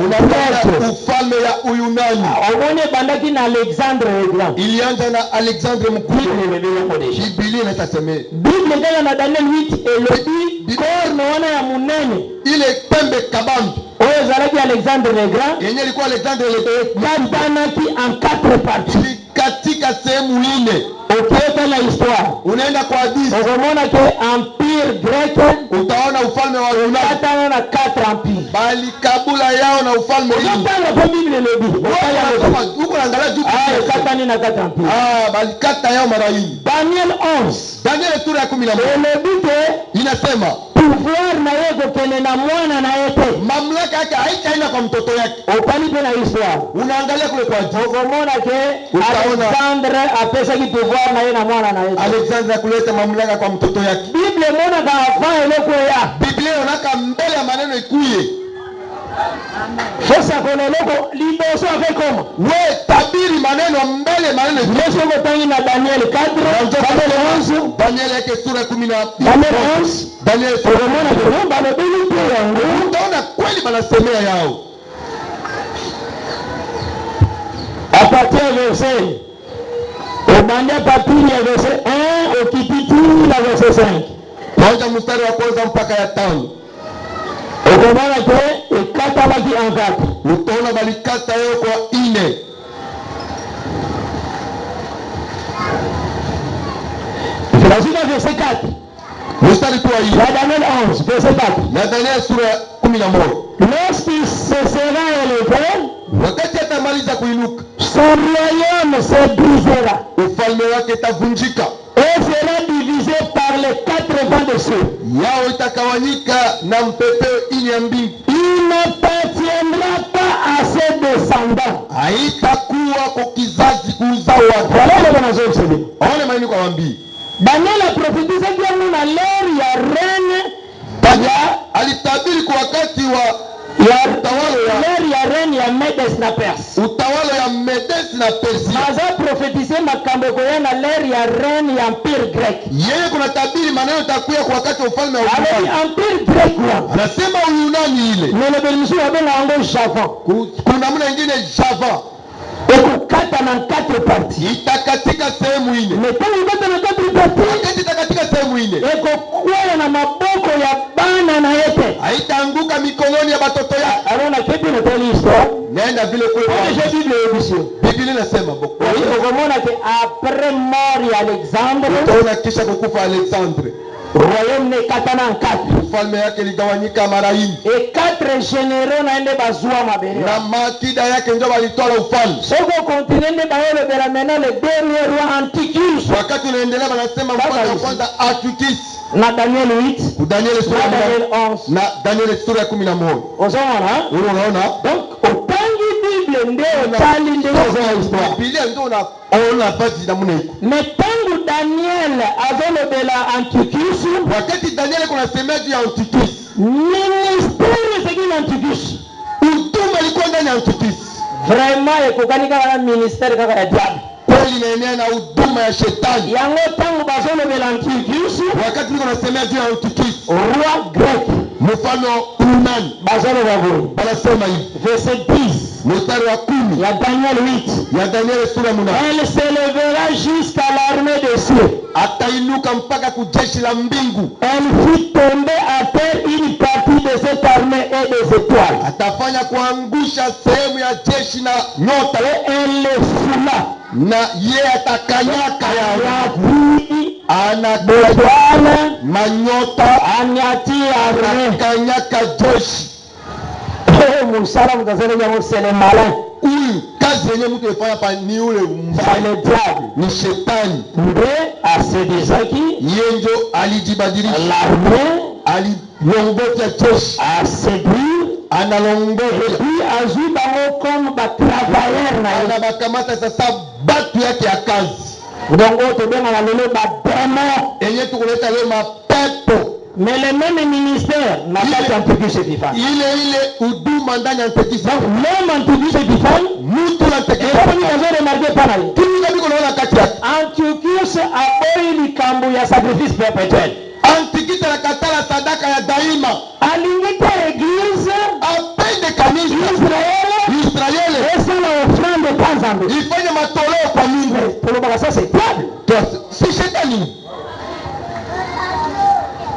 Unapata grec. ufalme ya Uyunani. Omoni ebandaki na Alexandre le Grand. Ilianza na Alexandre Mkuu. Bible elobi yango déjà. Biblia inasema Bible kaka na Daniel 8 elobi corne wana ya munene ile pembe kabambi oyo ezalaki Alexandre le Grand yenye ilikuwa Alexandre le ekatanaki en 4 parties. katika sehemu nne. Ukiweka na histoire Unaenda kwa hadithi ukamona ke empire grec utaona ufalme wa Yunani katana na 4 empire. bali kabula yao na ufalme hii. Ukatanga kwa Bible elobi. Huko naangalia juu. Katani mokani na kati ya mpira. balikata yao mara hii. Daniel 11. Daniel sura ya 11 Elebite inasema pouvoir na yeye kukene na mwana na yete. mamlaka yake haitaenda kwa mtoto yake. Ukanipe na histoire. Unaangalia kule kwa juu. Ukomona ke Utaona. Alexandre apesa ki pouvoir na yeye na mwana na yete. Alexander kuleta mamlaka kwa mtoto yake. Bible mona ka afanye leko ya. Biblia inaka mbele ya maneno ikuye. Fosa kono leko liboso afe koma. We tabiri maneno mbele maneno ikuye. Yesu ngotangi na Daniel 4, Daniel 11, Daniel yake sura ya 10. Daniel 11. Daniel sura ya Ukomona ke nomba na Biblia pia yangu. utaona kweli banasemea yao. À partir du verset, au bandia partir du verset 1 au kipiti la verset 5. Kwanza mstari wa kwanza mpaka ya 5. Ukomona ke ekata baki en 4. Utaona balikata yao kwa 4. Ensuite, verset 4. Mstari tu hii. La Daniel 11, verset 4. Na Daniel sura ya 11. Lorsqu'il se sera élevé, Wakati atamaliza kuinuka, son royaume se brisera ufalme wake itavunjika. et sera divisé par les 4 vents de cieux. Yao itakawanyika na mpepeo ini ya mbingu. Il n'appartiendra pas à ses descendants. Haitakuwa kwa kizazi kuuzao watu. Voilà le bon ange observé. Aone maneno kwa wambii. Daniel a prophétisé qu'il y a une l'air, il y a reine, Daniel alitabiri kwa wakati wa il y a l'air, il y a reine, il y a Medes na Perse. utawala ya Medes na Persia. Maza prophétisé makambo koyana l'air, il y a reine, il y a empire grec. Yeye kuna tabiri maneno itakuya kwa wakati wa ufalme wa Alors Uyunani. empire grec là. Anasema Uyunani ile. Mais le bénéfice va bien en Javan. Kuna mna ingine Java. Et kukata na 4 parties. Itakatika sehemu ine. Mais quand on kata na 4 parties, Wakati itakatika sehemu ine. eko kuwa na maboko ya bana na yete. Haitaanguka mikononi ya batoto yake. Alors on a fait une telle histoire. Naenda vile kule kwa Quand j'ai vu l'émission. Biblia inasema boko. Oui, ukomona ke après mort ya Alexandre, Utaona kisha kukufa Alexandre. royaume ne katana en 4. Ufalme yake ligawanyika mara hii. Et 4 généraux naende bazua mabere. Na makida yake ndio walitwala ufalme. Soko continent ne baole bela maintenant le dernier roi Antichus. Wakati unaendelea wanasema mfalme wa kwanza Artukis. Na Daniel 8. Daniel sura Na ya Daniel 11. na Daniel sura ya 11. Ozona. Unaona? Donc utangi Bible ndio tali ndio za histoire. Biblia ndio unaona basi na mune. Mais tangu Daniel azolobela Antichus, Wakati Daniel kuna semaji ya Artukis. ministère c'est qui Antichus. Utume alikuwa ndani ya Artukis. Vraiment ekokanika na ministère kaka ya diable. Kweli inaenea na huduma ya shetani. Yango tangu bazolobela Antichus, Wakati niko nasema juu ya Artukis, roi grec, mfalme wa Uyunani, bazoloba boye. wanasema hivi. Verset 10 Mstari wa 10 ya Daniel 8. ya Daniel sura ya 8. Elle s'élèvera jusqu'à l'armée des cieux. Atainuka mpaka kujeshi la mbingu. Elle fit tomber à terre une partie de cette armée et des étoiles. Atafanya kuangusha sehemu ya jeshi na nyota, Et elle les foula. na ye atakanyaka ya Ayati, anabeba étoiles, manyota, Anyati, armée. anakanyaka jeshi. Oh, Moussala, vous avez dit, c'est le malin. Huyu kazi yenye mtu efanya pa ni ule C'est mfalme, le diable. ni shetani. Mais à ce desaki, Yeye ndio alijibadilisha, l'armée alilongoza jeshi, a séduit. Et analongoza, puis, ajoute bango comme ba travailleur na ye. anabakamata sasa batu yake ya kazi Donc, on te donne à lelo ba démon. yenye tukuleta leo mapepo Mais le même ministère n'a pas Antichus Epiphanes. ile huduma ndani ya Antikristo. Donc, l'homme Antichus Epiphanes, Mtu na et Antikristo comme nous avons remarqué par là, kinga biko naona kati yake. Antichus a boyi likambo ya sacrifice perpétuel. Antikristo anakatala sadaka ya daima, Alingita église, apende kanisa Israël, Israeli et ça l'offrande de temps en temps. ifanye matoleo kwa Mungu. Pour le moment, ça c'est diable. Si shetani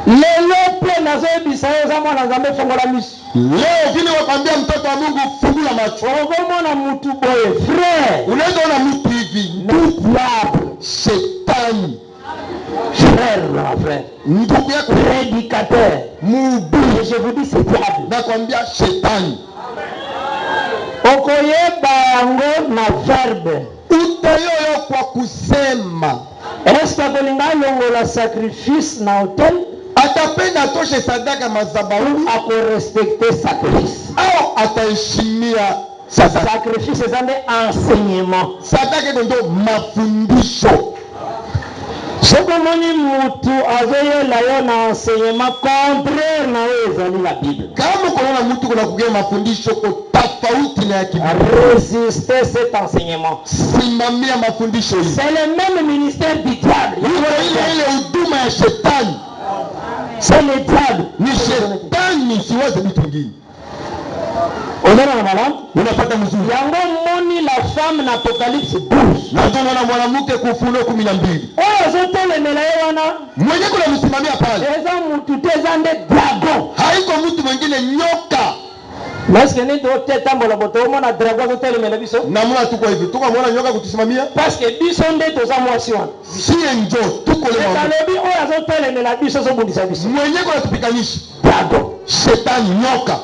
Lelo pe nazobisa yo za mwana nzambe fongola miso. leo vile wakwambia mtoto wa Mungu fungula macho, Okomona mutu boye frère. unaweza ona mtu hivi, Tout diable. shetani Frère, mon frère. ndugu yako Prédicateur. mhubiri, Et je vous dis c'est diable. nakwambia shetani Okoyeba yango na verbe. mafuta yoyo kwa kusema. Est-ce que la sacrifice na hôtel Atapenda atoshe sadaka madhabahuni ako respecter sacrifice au ataheshimia sadaka? Sacrifice c'est un enseignement. Sadaka ndio mafundisho. Sokomoni mutu aveye la yo na enseignement contraire na ezali la Bible. Kama kuna mtu kuna kugea mafundisho kwa tofauti na ya Biblia, résister cet enseignement. simamia mafundisho hii. C'est le même ministère du diable. Ile huduma ya shetani. C'est le diable. Ni shetani, siwaze vitu vingine. Unaona madam? Unapata mzuri. Yango moni la femme na Apocalypse 12. Na tunaona mwanamke kufunuo 12. Oyo zotele melayewana. Mwenye kuna msimamia pale. Eza mutu tezande dragon. Haiko mtu mwingine, nyoka. Parce que ni do tetambola botomo na dragon zotele mela biso. Na mwana tuko hivi. Tuko mwana nyoka kutusimamia. Parce que biso nde toza mwasi wana. Sie njo tuko le mwana. Talobi oyo zotele mela biso zo bundisa biso. Mwenye kuna tupikanisha. Dragon. Shetani, nyoka.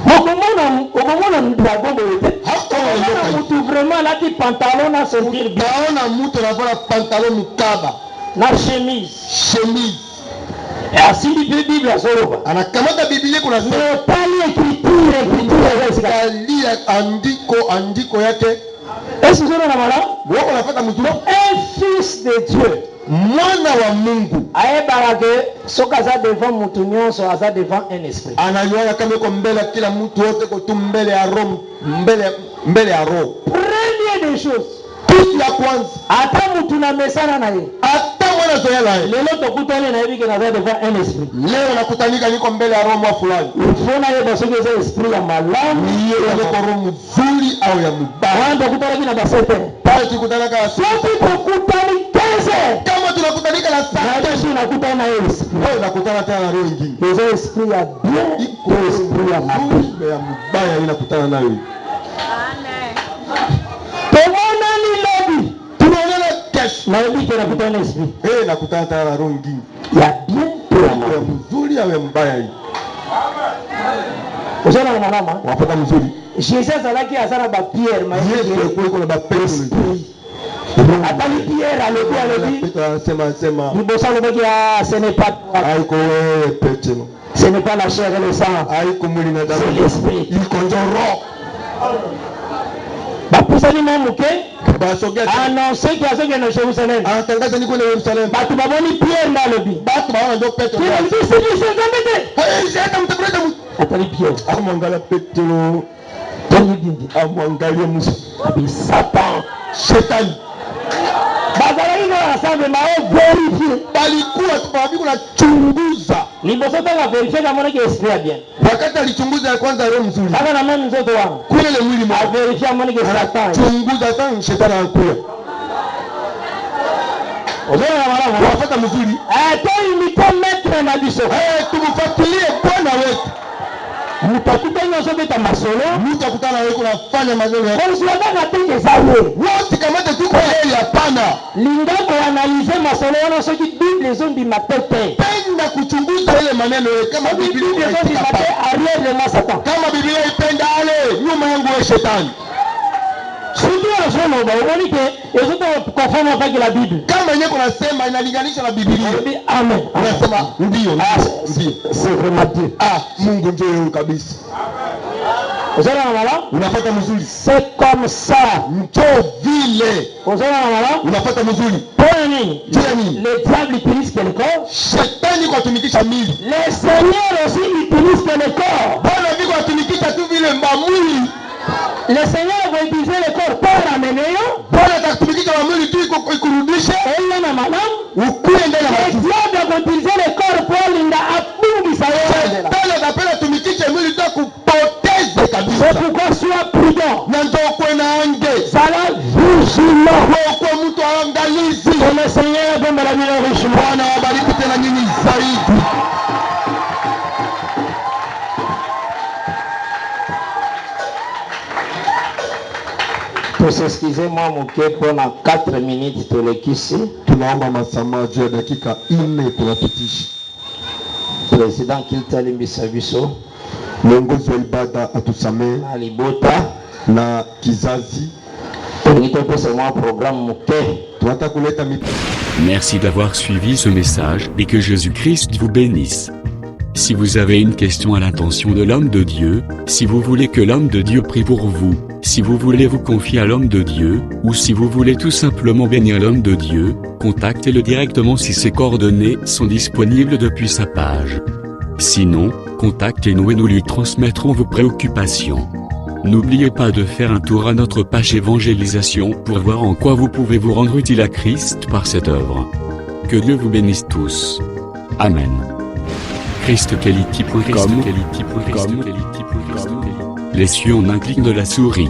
Okomona dragon boyote. Okomona mutu vraiment lati pantalon na ceinture bien. Naona mtu anavaa pantalon mkaba Na chemise. chemise. Asili pe Bible asoloba. Anakamata Biblia kuna sema Tali écriture kalia andiko yake. Est-ce que na mala? Wako nafuata mzuri. Un fils de Dieu. Mwana wa Mungu Ayebarage soka za devant mutu nyonso aza devant un esprit. analiona kama yuko mbele ya kila mtu wote, kwa tu mbele ya roho, mbele ya roho. Première des choses, Kitu ya kwanza, ata mutu na mesana na ye. hata mwana zoea naye. Lelo tokutane na yebi ke naza devant un esprit. Leo nakutanika niko mbele ya roho mwa fulani. Ifona ye basoki eza esprit ya malamu. Niye yako roho mzuri au ya mbaya. Wanda kutana kina basete. Pale tukutana kama Soki tokutani keze. kama tunakutanika na saa. Na yesu nakutana na Yesu. Leo nakutana tena na roho nyingine. Eza esprit ya bien, iko esprit ya mabe. Ya mbaya inakutana nayo. Tomona ni lobi. Tunaona kesho. Na yebi ke nakutana na esprit. Nakutana tena na roho nyingine. Ya bien, to ya mabe. Ya mzuri au ya mbaya hii. Ozana na mama. Wapata mzuri. Jésus azalaki azana ba Pierre ma Yesu alikuwa yuko na Petro. atali Pierre alobi Petro anasema liboso alobaki ce n'est pas toi, haiko wewe Petro. ce n'est pas la chair et le sang, Haiko mwili na damu. c'est l'esprit. Iko ndio roho. Bapusani na muke Basogea annonce ki azoke na Jerusalem. anatangaza niko na Yerusalemu. Batu baboni Pierre na alobi. Batu baona ndio Petro. Pierre alobi c'est Zambete. Sasa mtakuleta Atali Pierre. amwangalia Petro. Toni dindi. Amwangalia Musa. Abi Satan. Shetani. Bazalaki na ensemble ma vérifier. Balikuwa tupawapi kuna chunguza. Liboso tanga vérifier kama mwana esprit ya bien. Wakati alichunguza ya kwanza roho mzuri. Sasa na mimi mzoto wangu. Kule ile mwili mwa. Vérifier mwana Satan. Chunguza sana shetani anakuja. Ozona na mwana Wafuata mzuri. toi imite maître na biso. Tumfuatilie Bwana wetu. Mutakuta nyonso beta masolo. Mtu akutana wewe unafanya mazuri. Konsulata tenge zawe. Wote kamata tuko yeye hapana. Linga ko analyser masolo wana soki Bible zondi matete. Penda kuchunguza ile maneno kama Biblia zondi matete arrière de moi Satan. kama Biblia ipenda ale nyuma yangu wewe shetani. Surtout en ce moment, on dit que les autres conforment avec la Bible. Kama yenyewe kunasemba inalinganisha na Biblia. Amen. Unasema ndio. C'est vraiment Dieu. Mungu ndio yeye kabisa. Vous allez en là? Unapata mzuri. C'est comme ça. Ndio vile. Vous allez en là? Unapata mzuri. Prenez. Tieni. Le diable utilise quel corps? Shetani kwa tumikisha mili. Le Seigneur aussi utilise quel corps? Bwana viko atumikisha tu vile mbamwili. Le Seigneur va utiliser le corps pour ramener. Bwana atakutumikisha mwili tu ikurudishe. Elle na madame. Ukuye ndani ya Le diable va utiliser le corps pour linda abungisa yeye. Bwana atapenda tumikishe mwili tu kupoteze kabisa. C'est pourquoi sois prudent. Na ndio kwenda ange. Sala vigilant. Kwa mtu angalizi. Que le Seigneur donne la vie richement. Bwana wabariki tena nyinyi zaidi. Excusez-moi Mouké pendant 4 minutes tulekisi. Tunaomba masamaha juu ya dakika 4 tunapitisha. President Kiltalimbisa biso. Mwongozi wa ibada atusamee Alibota na kizazi. tokosoma programme moke. twatakuleta mit Merci d'avoir suivi ce message et que Jésus-Christ vous bénisse. Si vous avez une question à l'intention de l'homme de Dieu, si vous voulez que l'homme de Dieu prie pour vous, si vous voulez vous confier à l'homme de Dieu, ou si vous voulez tout simplement bénir l'homme de Dieu, contactez-le directement si ses coordonnées sont disponibles depuis sa page. Sinon, contactez-nous et nous lui transmettrons vos préoccupations. N'oubliez pas de faire un tour à notre page évangélisation pour voir en quoi vous pouvez vous rendre utile à Christ par cette œuvre. Que Dieu vous bénisse tous. Amen. ChristQuality.com. Les cieux en un clic de la souris.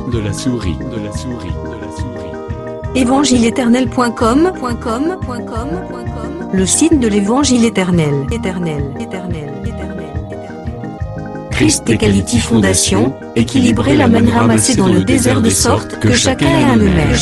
Évangile-éternel.com, le site de l'évangile éternel. Christ Equality Fondation, équilibrer la manne ramassée dans le désert de sorte que chacun ait un eumère.